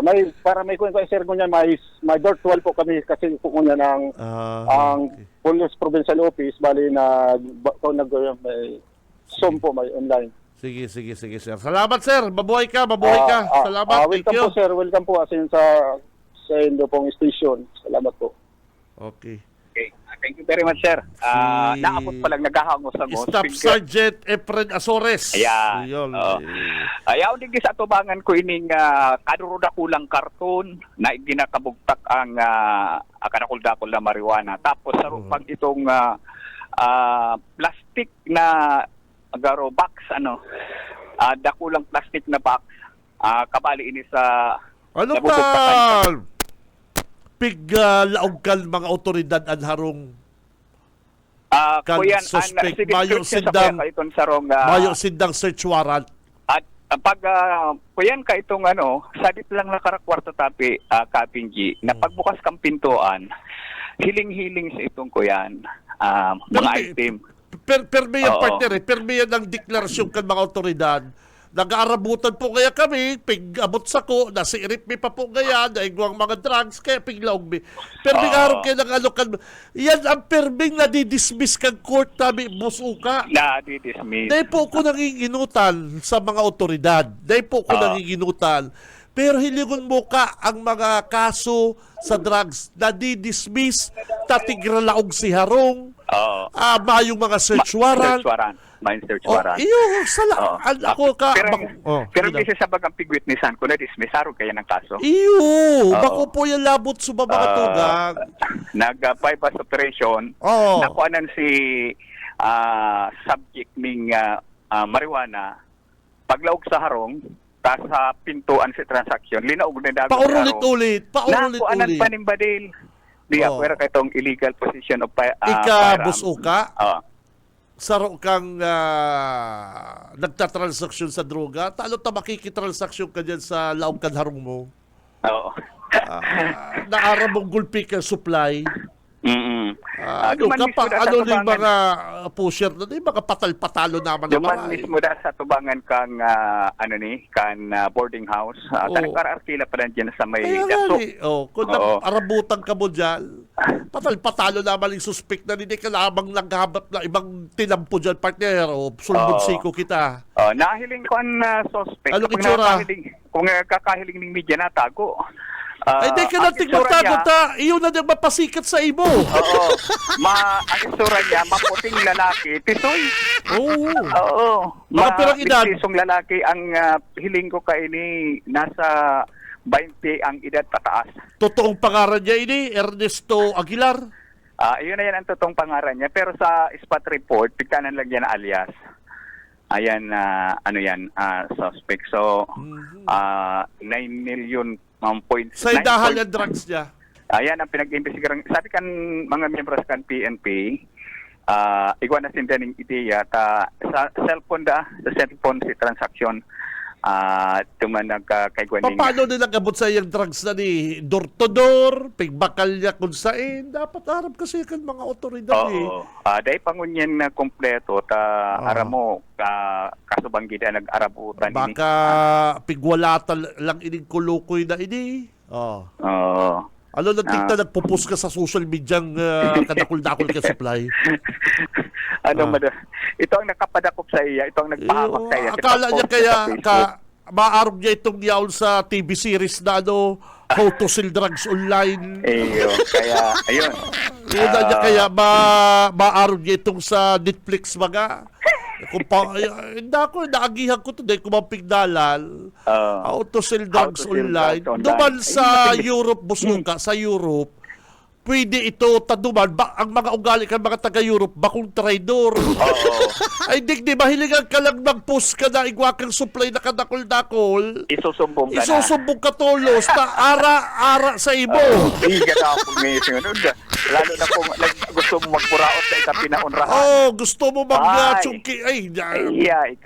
May kuya sir ko niya, may virtual po kami kasi po niya ng ang Police Provincial Office, bali may Zoom po, may online. Sige, sir. Salamat, sir. Mabuhay ka. Salamat. Thank you. Welcome po sa inyo pong station. Salamat po. Okay. Thank you very much, sir. Naabot pa lang, naghahango sa mo. Staff Sergeant Efren Azores. Ayan. Ayun. Ayaw din sa atubangan ko ining kaduruda kulang karton na ginakabugtak ang kanakul-dakul na marijuana. Tapos sa pag itong plastic na garo box, dakulang plastic na box, kabali ini sa Ano nabubugtakan. ba? Laog kan mga otoridad an harong kan Kuyan, suspect sige, mayo search sa sindang kuya ka itong sarong, mayo sindang search warrant. at pag kuyan ka itong sadit lang na karakwarto tapi kapinggi na pagbukas kang pintuan, hiling-hiling sa itong kuyan mga Pero- item. Permi yan Oo. partner permi yan ang deklarasyon kan mga otoridad. Nag-aarabutan po kaya kami, pig-abot sa ko, nasirip mi pa po kaya, naigwang mga drugs, kaya piglaog mi. Perming araw kayo ng kan, yan ang perming na di-dismiss kang court namin, busuka. Na di-dismiss. Dahil po ko nanginginutan sa mga otoridad. Dahil po ko nanginginutan. Pero hilingon mo ka ang mga kaso sa drugs na di-dismiss, tatigralaog si Harong, mayong mga search warrant. May search Oh, warrant. iyo, sala. Ako ka. Pero kasi sa bagang pigwitnessan ko na dismiss, haro kaya ng kaso. Iyo, bako po yung labot sa mga tugang. Nag-bypass operation, Oo. nakuanan si subject ning marijuana, paglaog sa harong, ta sa pintuan si transaction, linaog na dagat Paurulit-ulit. nakuanan Paurulit-ulit. pa ning badil. Di Oo. aware ka itong illegal possession of Ika, firearm. busuka, Oo. saro kang nagtatransaksyon sa droga, talo ta makikitransaksyon ka dyan sa laog kan harong mo. Oo. Naara mong gulpi ka supply. Ano Duman ka mismo pa, da sa ano yung tubangan. mga pusher na, yung mga patal-patalo naman na Duman mga. mismo da sa tubangan kang boarding house. Oo. Tanag-arkila pa lang dyan sa may Kaya daso. kung Oo. arabutan ka mo dyan, patal-patalo naman yung suspect na hindi ka lamang naghahanap na ibang tinampo dyan, partner, o sulbud-siko kita. Nahiling ko ang suspect. Anong Kung itsura? kung kakahiling ng media na tago. Ay, di ka ang nating itsura niya- magtagot iyon na nang mapasikat sa imo. Oo. Ang isura niya, maputing lalaki. Tisoy. Oo. Oo. Mga pirang edad? Bigtisong lalaki ang hiling ko kaini nasa 20 ang edad pataas. Totoong pangaran niya ini, Ernesto Aguilar. Iyon na yan ang totoong pangaran niya. Pero sa spot report, pigtanan lang yan na alias. Ayan, suspect. So, 9 million points. Sa idahan ng drugs niya. Ayan ang pinag-imbestigaran. Sabi kan mga members kan PNP, igwa na sinda ng ideya ta sa cellphone si transaction tuman nagkaigwa ning Paano nila kabot sa iyang drugs na ni door to door, pigbakal niya kung saan, dapat harap kasi kan mga otoridad eh. Oo. Dahil pangunyan na kompleto ta aramo kasubanggida nag-arabutan ini. Baka pigwalatan lang ining kulukoy na ini. Oh. Oo. Ano nagtigta nagpupus ka sa social media ng kadakul-dakul ka supply? Ito ang nakapadakop sa iya, ito ang nagpahamak sa iya. Akala niya Post kaya sa Facebook. maarog niya itong yaon sa TV series na How to Sell Drugs Online. Kaya ayun. Yun na niya kaya maarog niya itong sa Netflix mga. Kung hindi ako, naagihan ko ito dahil kumapigdalan. How to Sell Drugs Online. Duman sa Europe, busuka, sa Europe, pwede ito taduman. Ang mga ugali kan mga taga-Europe, bakong traidor. Ay, di mahilingan ka lang mag-post ka na igwakang supply na kadakol-dakol. Isusumbong ka na. Isusumbong ka tolos na ara-ara sa imo. Hindi ka na ako ngayon. Lalo na kung gusto mo magpuraot na ikapinaunrahan. Gusto mo mag-chungki. Ay, ika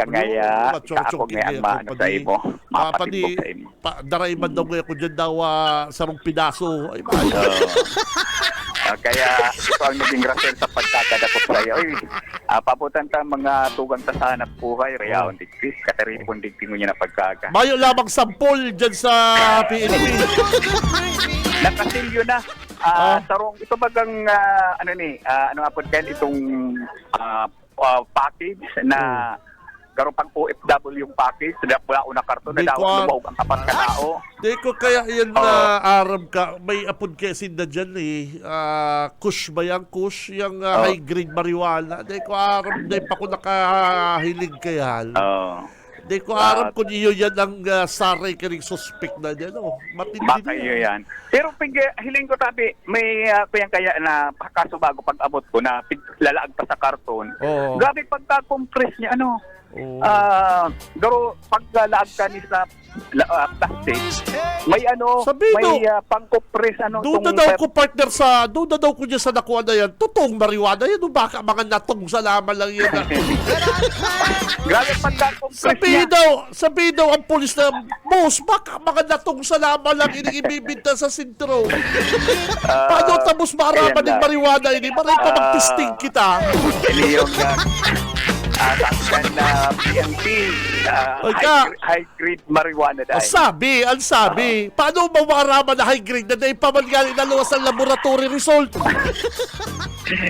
ngaya. Ika ako ngaya ang maano sa imo. Mapatimbog sa imo. Daray man daw ngayon ko dyan daw sarong pidaso. Ay, maayo. Kaya ito ang naging rason sa pagkakadakot sa iyo. Pabutan ta mga tugang ta sa hanap buhay. Rayaon digtis. Kataripon digti mo niya na pagkaga. Mayo lamang sampol dyan sa PNP. Nakasilyo na. Sarong ito bagang ano nga po itong package na karon pang OFW yung package, wala una karton na Di ko- daw lumaog ang kapat ka tao. Di ko kaya yan na aram ka. May apod kesin na dyan eh. Kush ba yan? Kush? Yung high grade marijuana. Di ko aram. Di pa ko nakahilig kaya. Di ko aram kung iyo yan ang saray ka rin suspect na dyan. Oh. Matindi Baka na iyo yan. Pero hiling ko tabi, may kaya na kaso bago pag-abot ko na lalaag pa sa karton. Oo. Grabe pagka-compress niya, ano? Oo. Pero pag lalaag ka ni sa plastic, may Sabi may mo, pang-compress, doon na daw ko partner doon na daw ko dyan sa nakuha na yan. Totoong marijuana yan. O baka mga natong salaman lang yan. Grabe pagka-compress niya. Sabi daw ang polis na, boss, baka mga natong salaman lang ibibinta sa sintro. Paano tapos maaraman ng marijuana ini? Maray pa mag-testing kita. Hindi yung tatugan na PNP, Oy, ka. high grade marijuana dahil. Ang sabi. Paano maaraman na high grade na dahil pamangali na luwas ang laboratory result?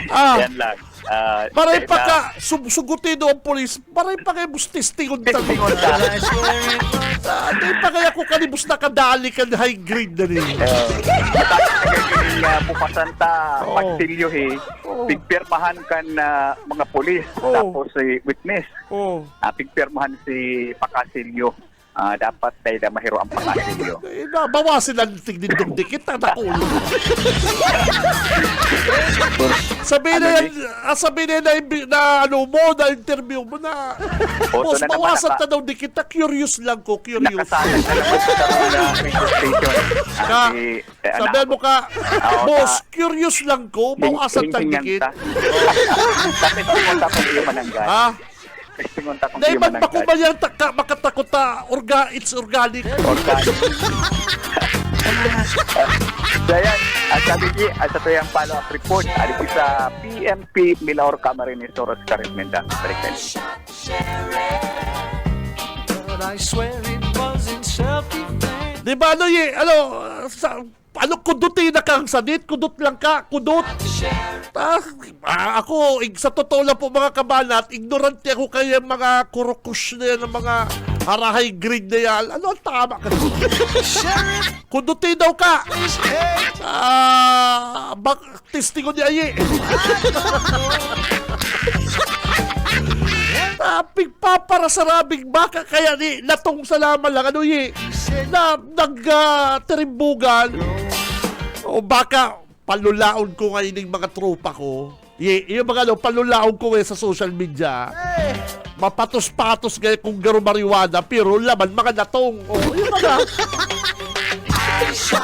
Yan lang. Maray pa ka, sugutin doon ang polis, maray pa kayo testingon Testingon ka. Hindi pa kaya ko kanibus na kadali ka na high grade na rin. Bukasan ta pagsilyo pigpirmahan kan mga polis tapos si witness. Pigpirmahan si pakasilyo. Dapat tayo na mahiro ang pakasilyo. Bawasin ang tigdindong dikit na nakulo. Sabihin na interview mo na. Boss, na naman bawasan ta daw dikit na. Curious lang ko, curious. Nakasalan na naman sa radio station. Sabihan mo ka, boss, curious lang ko, bawasan ta dikit. Tapos mo tapos yung mananggal. Ha? Testingon ta kung Dahil yung mananggal. magpakumayang makatakot ta, it's organic. So yan, at sabi niya, at ito yung follow-up report, alis sa PNP Milaor Camarines Soros Carretmenda. Balikan. But I swear it was in self-defense. Di ba kudutin na kang sanit? Kudut lang ka, kudut. Ako, sa totoo lang po mga kabanat, ignorante ako kaya mga kurukush na yan, ng mga harahay grade na yan. Ano ang tama ka? Kudutin daw ka. Testing ko ni Aye. Pigpaparasarabing baka kaya ni natong salaman lang na nagterimbugan o baka palulaon ko ngayon ng mga tropa ko. Yung mga palulaon ko sa social media. Mapatos-patos ngayon kung garo marijuana pero laman mga natong. Yung mga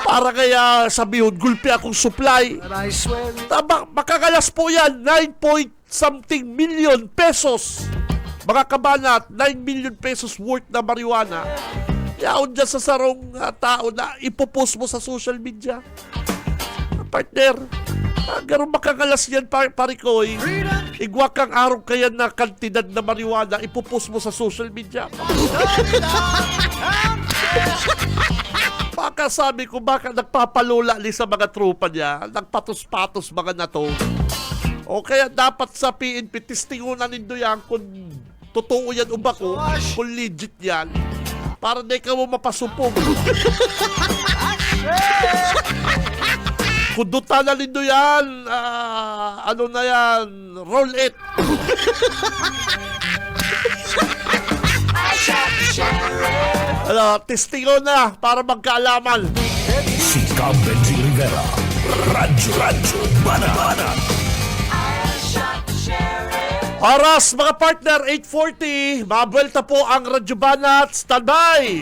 para kaya sabihon gulpi akong supply. But I swear it Makakalas po yan 9-point-something million pesos. Mga kabanat, 9 million pesos worth na marijuana. Yaon dyan sa sarong tao na ipopost mo sa social media. Partner, gano'n makakalas yan, parikoy. Igwa kang araw kaya na kantidad na marijuana, ipopost mo sa social media. Baka sabi ko, baka nagpapalula li sa mga tropa niya, nagpatos-patos mga nato. O kaya dapat sa PNP, testingunan nindo yan kung totoo yan o bako, kung legit yan, para di ka mo mapasupog. Kudutan na nindo yan, ano na yan, roll it. Testingo na para magkaalaman. Si Cam Benji Rivera. Radyo Banana. Oras mga partner, 8:40. Mabuelta po ang Radyo Banat. Standby!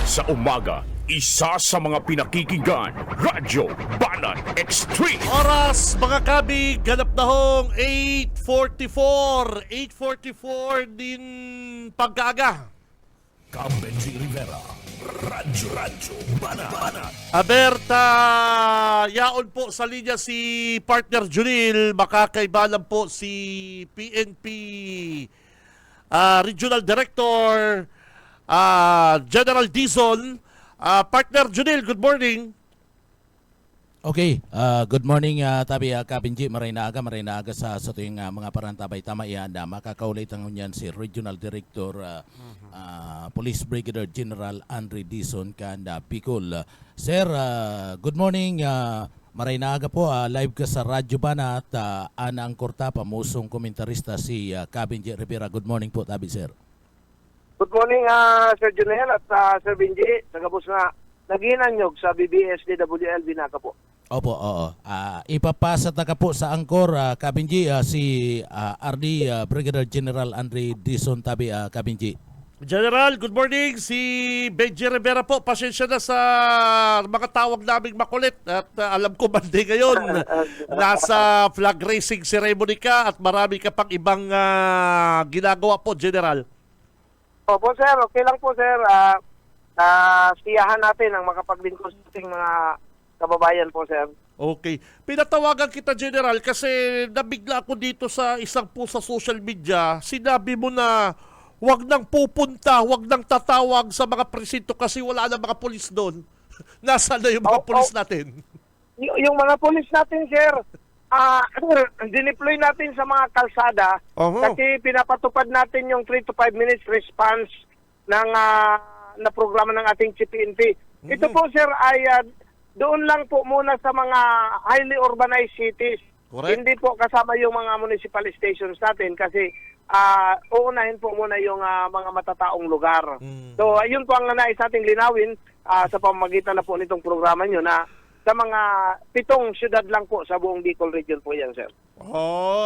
Sa umaga, isa sa mga pinakikinggan, Radyo Banat Extreme. Oras mga kabig, ganap na hong 8:44. 8:44 din pagkaaga. Cam Benji Rivera. Radyo Banana. Aberta, yaon po sa linya si partner Junil. Makakaibalan po si PNP Regional Director General Dizon. Partner Junil, good morning. Okay, good morning tabi Kabinji, maray na aga sa tuyong mga parantabay tama yan na makakaulit ang yan si Regional Director Police Brigadier General Andre Dizon kanda Bicol. Sir, good morning. Maray na aga po, live ka sa Radyo Bana at Ana Angkorta, pamusong komentarista si Kabinji Rivera. Good morning po tabi sir. Good morning, Sir Junel at Sir Benji. Tagapos na naginanyog sa BBS DWL Binaca po. Opo, oo. Ipapasa ka po sa Angkor, Kabinji, si RD Brigadier General Andre Dizon tabi Kabinji. General, good morning. Si Benji Rivera po. Pasensya na sa mga tawag naming makulit. At alam ko Monday ngayon, nasa flag racing ceremony ka at marami ka pang ibang ginagawa po, General. Opo, sir. Okay lang po, sir. Siyahan natin ang makapaglingkod sa ating mga kababayan po, sir. Okay. Pinatawagan kita, General, kasi nabigla ako dito sa isang po sa social media. Sinabi mo na wag nang pupunta, wag nang tatawag sa mga presinto kasi wala na mga pulis doon. Nasaan na yung mga pulis natin? Yung mga pulis natin, sir, dineploy natin sa mga kalsada kasi pinapatupad natin yung 3 to 5 minutes response ng na programa ng ating CPNP. Ito po, sir, ay doon lang po muna sa mga highly urbanized cities. Correct. Hindi po kasama yung mga municipal stations natin kasi uunahin po muna yung mga matataong lugar. So, ayun po ang nais nating linawin sa pamamagitan na po nitong programa nyo na sa mga 7 syudad lang po sa buong Bicol region po yan, sir.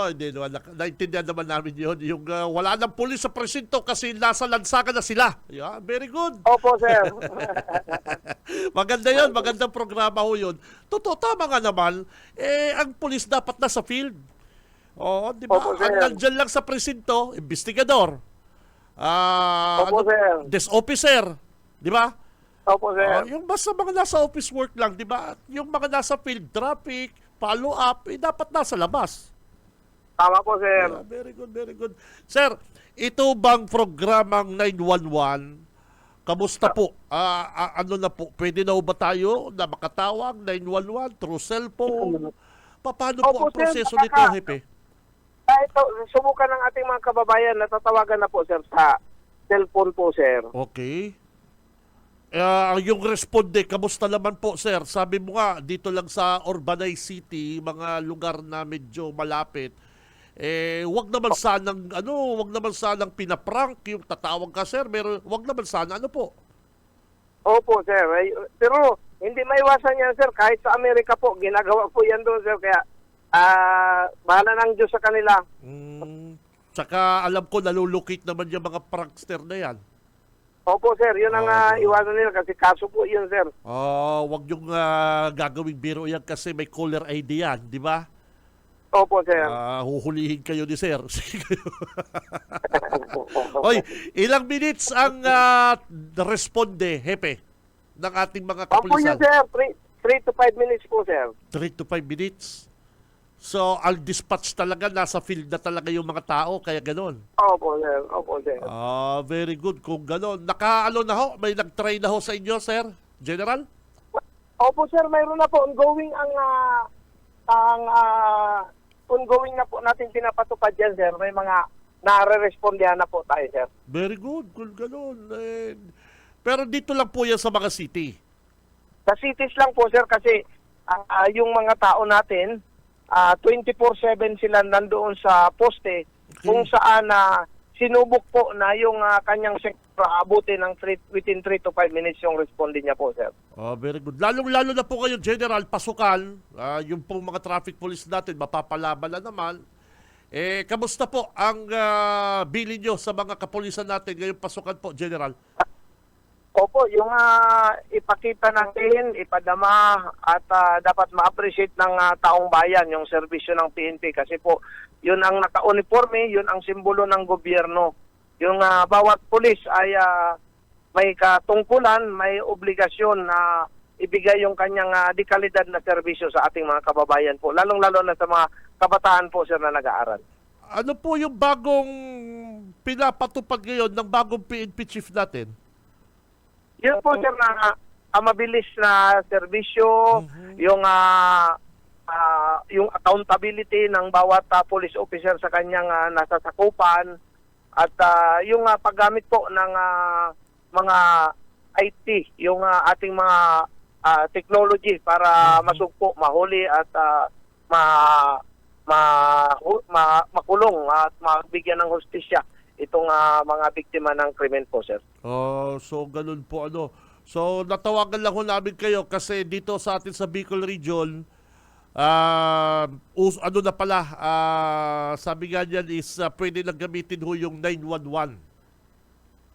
Hindi naman. Naintindihan naman namin yun. Yung wala nang pulis sa presinto kasi nasa lansakan na sila. Yeah, very good. Opo, sir. Maganda yun. Magandang programa ho yun. Totoo, tama nga naman. Ang pulis dapat nasa field. Di ba? Opo, sir. Ang nandyan lang sa presinto, investigador. Opo, sir. Desk officer. Di ba? Opo, sir. Yung basta mga nasa office work lang, di ba? Yung mga nasa field traffic, follow up, dapat nasa labas. Tama po, sir. Yeah, very good, very good. Sir, ito bang programang 911, kamusta po? Ano na po? Pwede na ba tayo na makatawag 911 through cellphone? Paano po ang proseso nito, Hepe? Ito, subukan ng ating mga kababayan na tatawagan na po, sir, sa cellphone po, sir. Okay. Yung responde, kamusta naman po, sir? Sabi mo nga, dito lang sa urbanized city, mga lugar na medyo malapit, wag naman sanang pinaprank yung tatawag ka, sir. Wag naman sana, ano po? Opo, sir. Pero hindi maiwasan yan, sir. Kahit sa Amerika po, ginagawa po yan doon, sir. Kaya, bahala ng Diyos sa kanila. Tsaka alam ko, nalulukit naman yung mga prankster na yan. Opo, sir. Yun ang iwasan nila kasi kaso po yun, sir. Wag yung gagawing biro yan kasi may caller ID yan, di ba? Opo, sir. Huhulihin kayo ni sir. Oy, ilang minutes ang responde, Hepe, ng ating mga Opo kapulisan? yun, sir. 3 to 5 minutes po, sir. 3 to 5 minutes. So, ang dispatch talaga, nasa field na talaga yung mga tao, kaya ganon. Opo, sir. Opo, sir. Very good kung ganon. May nag-try na ho sa inyo, sir? General? Opo, sir. Mayroon na po. Ongoing ongoing na po natin pinapatupad yan, sir. May mga nare-respondihan na po tayo, sir. Very good kung ganon. Pero dito lang po yan sa mga city. Sa cities lang po, sir, kasi yung mga tao natin, 24/7 sila nandoon sa poste kung saan sinubok po na yung kanyang sektor abutin ng within 3 to 5 minutes yung responding niya po, sir. Very good. Lalong-lalo na po ngayon, General, pasukan. Yung pong mga traffic police natin, mapapalaban na naman. Kamusta po ang bilin nyo sa mga kapulisan natin ngayong pasukan po, General? Opo, yung ipakita natin, ipadama at dapat ma-appreciate ng taong bayan yung serbisyo ng PNP kasi po yun ang naka-uniforme, yun ang simbolo ng gobyerno. Yung bawat pulis ay may katungkulan, may obligasyon na ibigay yung kanyang dekalidad na serbisyo sa ating mga kababayan po, lalong-lalo na sa mga kabataan po, sir, na nag-aaral. Ano po yung bagong pinapatupad ngayon ng bagong PNP chief natin? Yun po, sir, na mabilis na serbisyo, yung accountability ng bawat police officer sa kanyang nasasakupan, at yung paggamit po ng mga IT, yung ating mga technology para masugpo, mahuli at makulong at mabigyan ng hustisya itong mga biktima ng krimen po, sir. Oh, so ganun po ano. So natawagan lang ho namin kayo kasi dito sa atin sa Bicol Region, ano na pala, sabi nga niyan is pwede lang gamitin ho yung 911.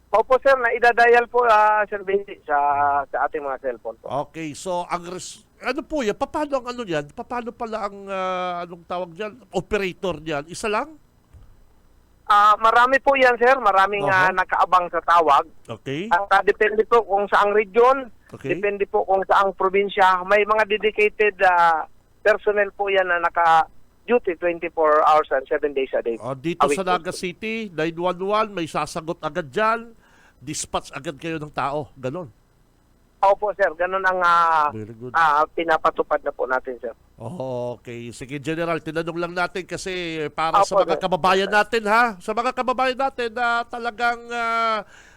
Opo, sir, na idadial po, Sir Benji, sa ating mga cellphone po. Okay, so ano po yan? Paano ang ano yan? Paano pala ang anong tawag diyan? Operator niyan? Isa lang? Marami po yan, sir. Maraming nakaabang sa tawag. Okay. At depende po kung saang region, Okay. depende po kung saang probinsya. May mga dedicated personnel po yan na naka-duty 24 hours and 7 days a day. Dito A week sa po. Naga City, 911, may sasagot agad dyan. Dispatch agad kayo ng tao. Ganon. Opo, sir. Ganun ang Very good. pinapatupad na po natin, sir. Okay. Sige, General, tinanong lang natin kasi para sa Opo, mga sir. kababayan natin, ha? Sa mga kababayan natin na talagang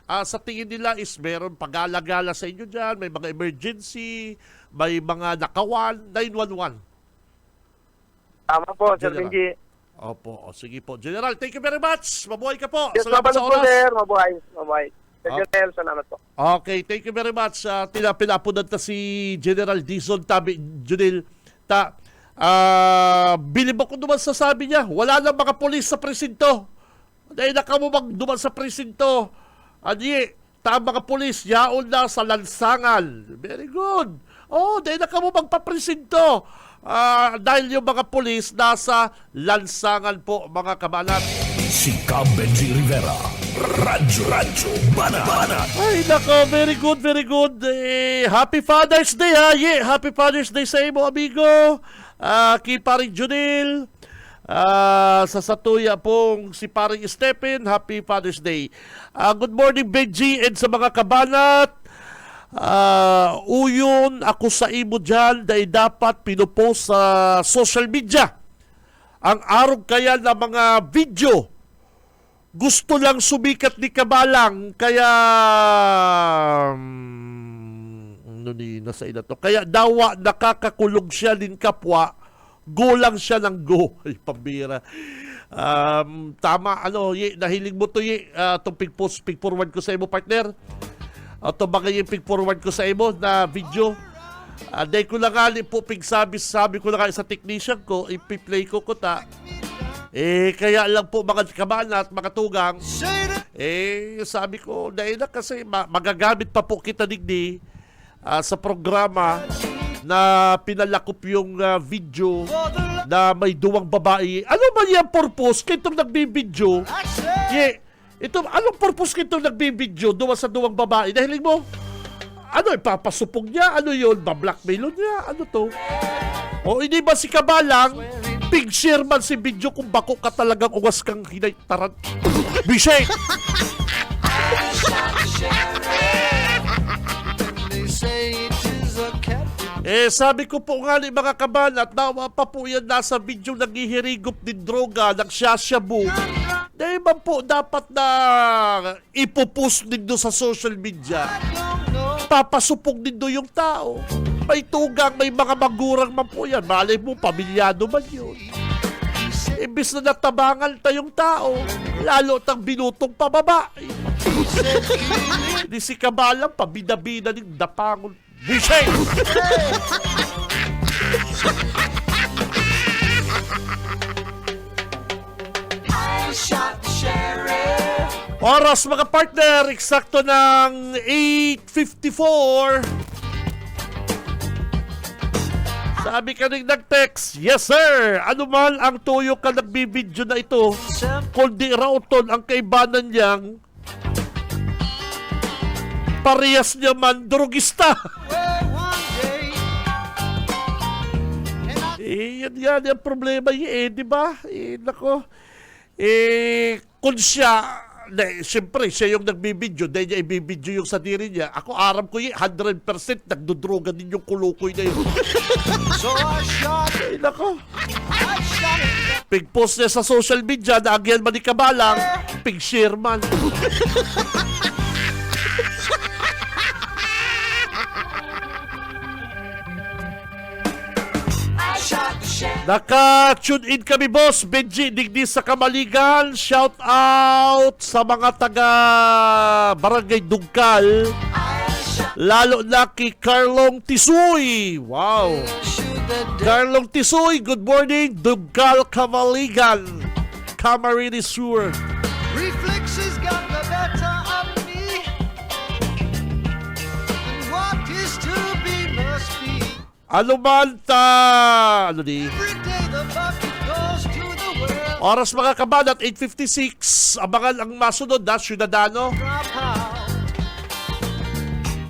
sa tingin nila is meron pag-alagala sa inyo dyan, may mga emergency, may mga nakawan, 911. Tama po, Sir General. Benji. Opo. Sige po. General, thank you very much. Mabuhay ka po. Yes, Salamat sa mabalog po, oras. sir. Mabuhay. Mabuhay. Sir Okay. Jonel, salamat po. Okay, thank you very much. Pinapunan ta si General Dizon Tabi Junil ta. Bilib ako naman sa sabi niya. Wala nang mga polis sa presinto. Dahil nakamumang duman sa presinto. Adi, ta mga polis, yaon na sa lansangan. Very good. Oh, dahil nakamumang papresinto. Dahil yung mga polis nasa lansangan po, mga kabanat. Si Cab Benji Rivera. Radyo Banat. Ay, nako, very good, very good. Happy Father's Day, ha? Yeah, Happy Father's Day sa imo, amigo. Kay Paring Junil. Sa Satuya pong si Paring Stephen, Happy Father's Day. Good morning, Benji, and sa mga kabanat. Uyon ako sa imo dyan dahil dapat pinupost sa social media. Ang arog kaya ng mga video gusto lang sumikat ni Kabalang kaya nasa ina to. Kaya dawa nakakakulog siya din kapwa, go lang siya ng go. Ay, pambira. Tama, nahiling mo to itong pig forward ko sa imo, partner. Ito bagay yung pig forward ko sa imo na video. Dahil ko lang nga po sabi ko lang nga sa technician ko, ipi-play ko ta. Kaya lang po mga kabanat, mga tugang, sabi ko, dahil na kasi magagamit pa po kita digdi sa programa na pinalakop yung video na may duwang babae. Ano ba yung purpose kitong nagbibideo? Anong purpose kitong nagbibideo sa duwang babae? Dahil mo, ipapasupog niya? Ano yun? Ba-blackmail niya? Ano to? O hindi ba si Kabalang, big share man si video kung bako ka talagang uwas kang hinaytaran? Bishay! Sabi ko po nga ni mga kabanat, nawa pa po yan nasa video naghihirigop din droga, nagsasyabu. Dahil ba po dapat na ipopost din do sa social media? Papasupog din do yung tao. May tugang, may mga magurang man po yan. Malay mo, pamilyado man yun. Imbis na natabangan tayong tao, lalo tang binutong pababa. Hindi si Kabalang, pabida-bida ng dapangon. Bishay! Oras mga partner, eksakto ng 8:54. Sabi ka rin nag-text, yes sir, ano man ang tuyo ka nagbibideo na ito, kundi rauton ang kaibanan niyang parehas niya man drogista. Yan ang problema di ba? Nako. Kung siya Siyempre, siya yung nagbibidyo, dahil niya ibibidyo yung sadiri niya. Ako, aram ko 100% nagdudroga din yung kulukoy na yun. So I shot, Ay, nako. I shot it. Pig-post niya sa social media, naagyan man ni Kabalang, pig-share man. I shot the sheriff. Naka-tune in kami, boss. Benji, digdi sa Kamaligan. Shout out sa mga taga Barangay Dugkal. Lalo na kay Carlong Tisoy. Wow. Shoot the dead. Carlong Tisoy, good morning. Dugkal, Kamaligan. Camarines Sur. Reflexes got the better of me. And what is to be must be. Ano man ano di? Every day the bucket goes to the world. Oras mga kabanat, 8:56. Abangan ang masunod na Ciudadano. Drop out.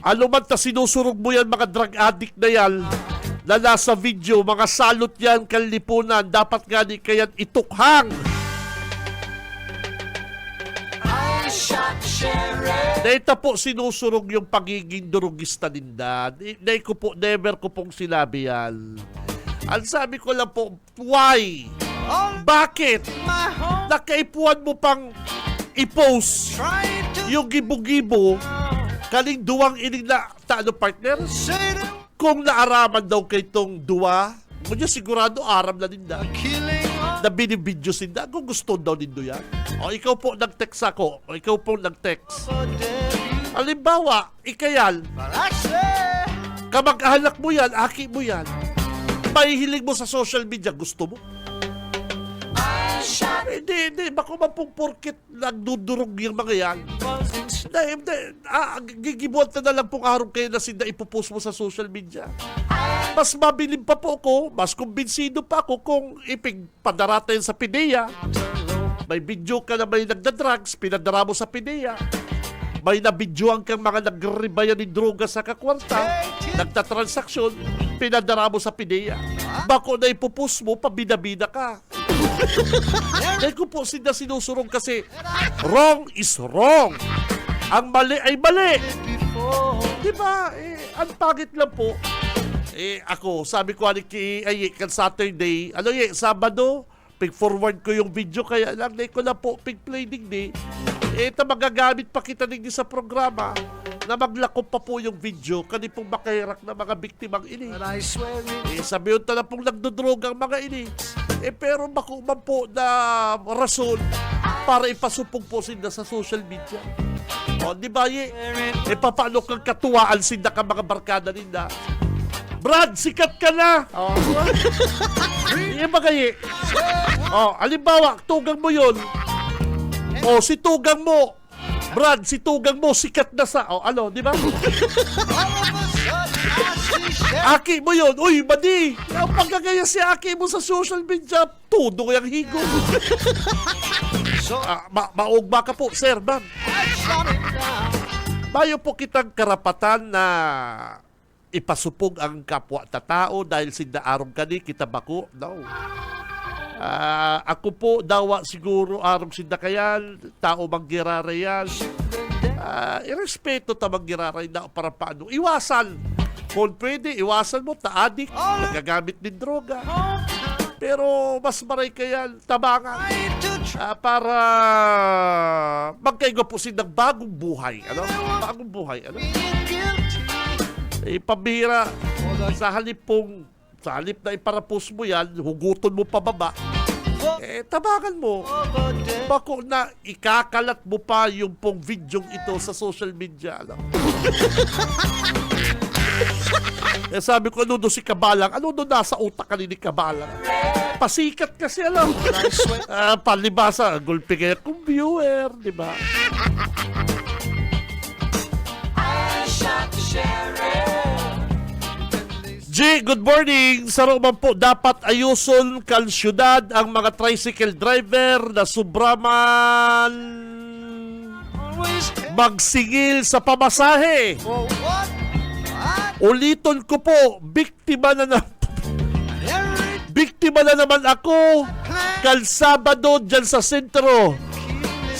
Ano man ta sinusurog mo yan, mga drug addict na yan, na nasa video, mga salot yan, kalipunan, dapat nga di kayan itukhang. I shot the sheriff. Dahita po sinusurog yung pagiging durugista ninda. Never ko pong sinabi yan. Ang sabi ko lang po, why? On Bakit? my home. Nakaipuan mo pang i-post Trying to yung gibo-gibo kaling duwang ining na partner? say that Kung naaraman daw kay tong duwa, mo sigurado aram na ninda. killing of Na binibidyo sinda, kung gusto daw nindo yan. O ikaw po nag-text ako, o ikaw po nag-text. a debut. Halimbawa, ikayan, But I say, kamag-anak mo yan, aki mo yan, mahihilig mo sa social media, gusto mo? I shot Hindi, bako man pong porkit nagdudurog yung mga yan. Gigibuan na lang pong araw kayo na sinda ipopost mo sa social media. Mas mabilib pa po ako, mas kumbinsido pa ako kung ipigpadarata yun sa PIDEA. May video ka na may nagda-drugs, pinadara mo sa PIDEA. May nabidyoan kang mga nagribayan ni droga sa kakwarta, nagtatransaksyon, pinadara mo sa PIDEA. Bako na ipopost mo, pabida-bida ka. Dahil ko po sinda sinusurong kasi wrong is wrong. Ang mali ay mali. Diba? Ang pangit lang po. Ako, sabi ko kan Saturday, Sabado, pig-forward ko yung video, kaya lang ko na po, pig-play digdi. Magagamit pa kita digdi sa programa na maglakop pa po yung video kanipong makahirak na mga biktimang ini. but I swear it. Sabi yun na pong nagdodrogang mga ini. Pero bako man po na rason para ipasupog po sinda sa social media. O, di ba, paano kang katuwaan sinda ka mga barkada ninda? Brad, sikat ka na! O, magayi. O, alimbawa, tugang mo yun. O, si tugang mo. Brad, si tugang mo, sikat na sa... O, di ba? All of a sudden I see sheriff. Aki mo yun. Uy, madi! Ang pagkagaya si Aki mo sa social media, todo yung higong. So Maugma ka po, sir, ma'am. I shot him down. Bayo po kitang karapatan na ipasupog ang kapwa tatao dahil sinda arong kani kita bako? No. Ako po dawa siguro arong sinda kayan, tao manggirara yan. Irespeto ta manggirara na para paano. Iwasan. Kung pwede, iwasan mo, ta-addict, nagagamit din droga. Pero mas maray kayan, tabangan. Para magkaigo po sinang bagong buhay. Bagong buhay. Pambihira. Sa halip na iparapos mo yan, huguton mo pababa. Tabangan mo. Bako na ikakalat mo pa yung pong video ito sa social media. Sabi ko, ano si Kabalang? Ano nasa utak ka ni Kabalang? Pasikat kasi, palibasa, gulpi kaya kung viewer, di ba? G, good morning. Sa Roman po, dapat ayuson kal syudad ang mga tricycle driver na sobraman magsingil sa pamasahe. For what? Uliton ko po, biktima na naman ako kal Sabado dyan sa sentro.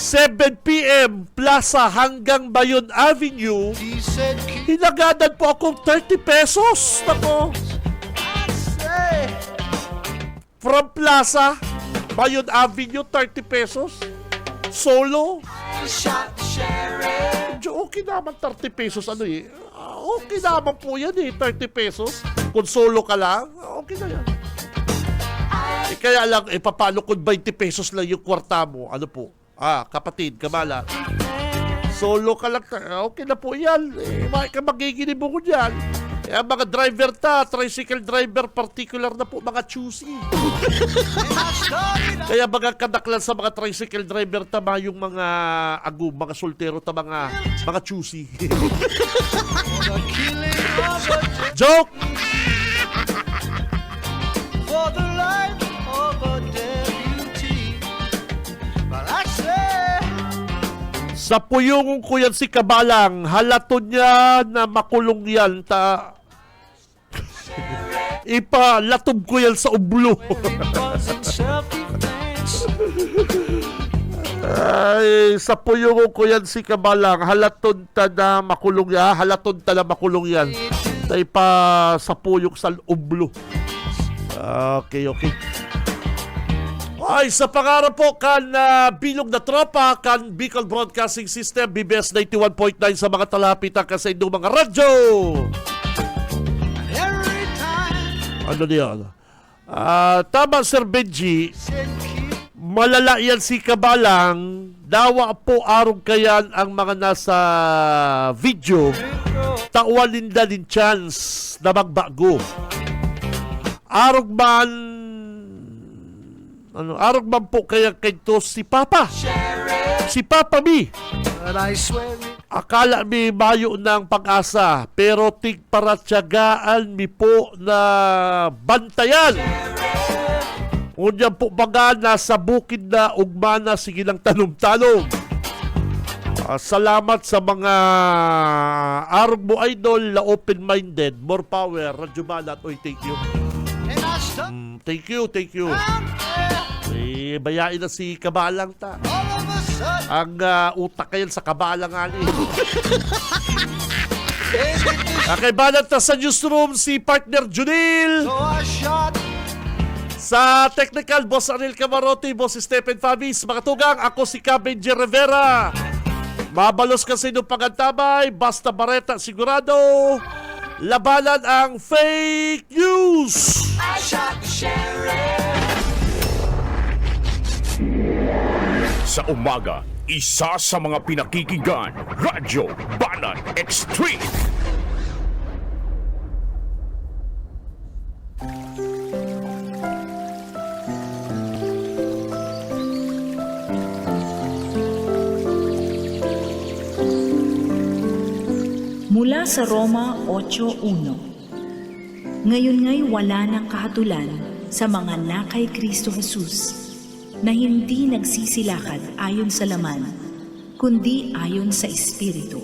7 p.m. Plaza hanggang Bayon Avenue, He said, keep hinagadan po akong 30 pesos. Nako. say, From Plaza, Bayon Avenue, 30 pesos. Solo. shot the sheriff. Medyo okay naman 30 pesos. Ano eh. Okay naman po yan eh, 30 pesos. Kung solo ka lang, okay na yan. Kaya lang, paano kung 20 pesos lang yung kwarta mo? Ano po? Kapatid, kamala. Solo ka lang, okay na po yan. Magiginib mo ko dyan. Ang mga driver tricycle driver, particular na po, mga choosy. Kaya mga kadaklan sa mga tricycle driver, yung mga agum, mga soltero, mga choosy. Joke! For the life of a deputy. But I say, Sa puyong ko yan si Kabalang, halaton niya na makulong yan, ipalatob ko yan sa ublo. it wasn't self-defense. Ay, sa puyong ko yan si Kabalang, halaton ta na makulong yan, ipa sa puyong sa ublo. Okay. Ay, sa pangarap po kan bilog na tropa, kan Bicol Broadcasting System, BBS 91.9 sa mga talapitan kasi itong mga radyo. Every time Ano niyan? Tama, Sir Benji, said, keep malala yan si Kabalang, dawa po arong kayan ang mga nasa video, tauanin na din chance na magbago. Arog man po kaya kito si Papa Mi. but I swear it. Akala mi mayo ng pag-asa, pero tigparatyagaan mi po na bantayan. Unya po baga nasa bukid na ugmana sige lang tanong-tanong. Salamat sa mga arog mo idol na open-minded. More power, Radyo Balat. Oy, thank you. And I stuck Thank you. out there. Bayain na si Kabalang ta. All of a sudden, Ang utak kayan sa Kabalang ani. Okay, balat na sa newsroom si partner Junil. so I shot. Sa technical, Boss Arnel Camarote, Boss Stephen Fabis. Mga tugang, ako si Benji Rivera. Mabalos kasi nung pagantabay, basta bareta sigurado. Labanan ang fake news. I shot the sheriff. Sa umaga, isa sa mga pinakikinggan, Radyo Banan Extreme. Mula sa Roma 8:1. Ngayon nga'y wala ng kahatulan sa mga nakay Kristo Jesus, na hindi nagsisilakad ayon sa laman, kundi ayon sa Espiritu.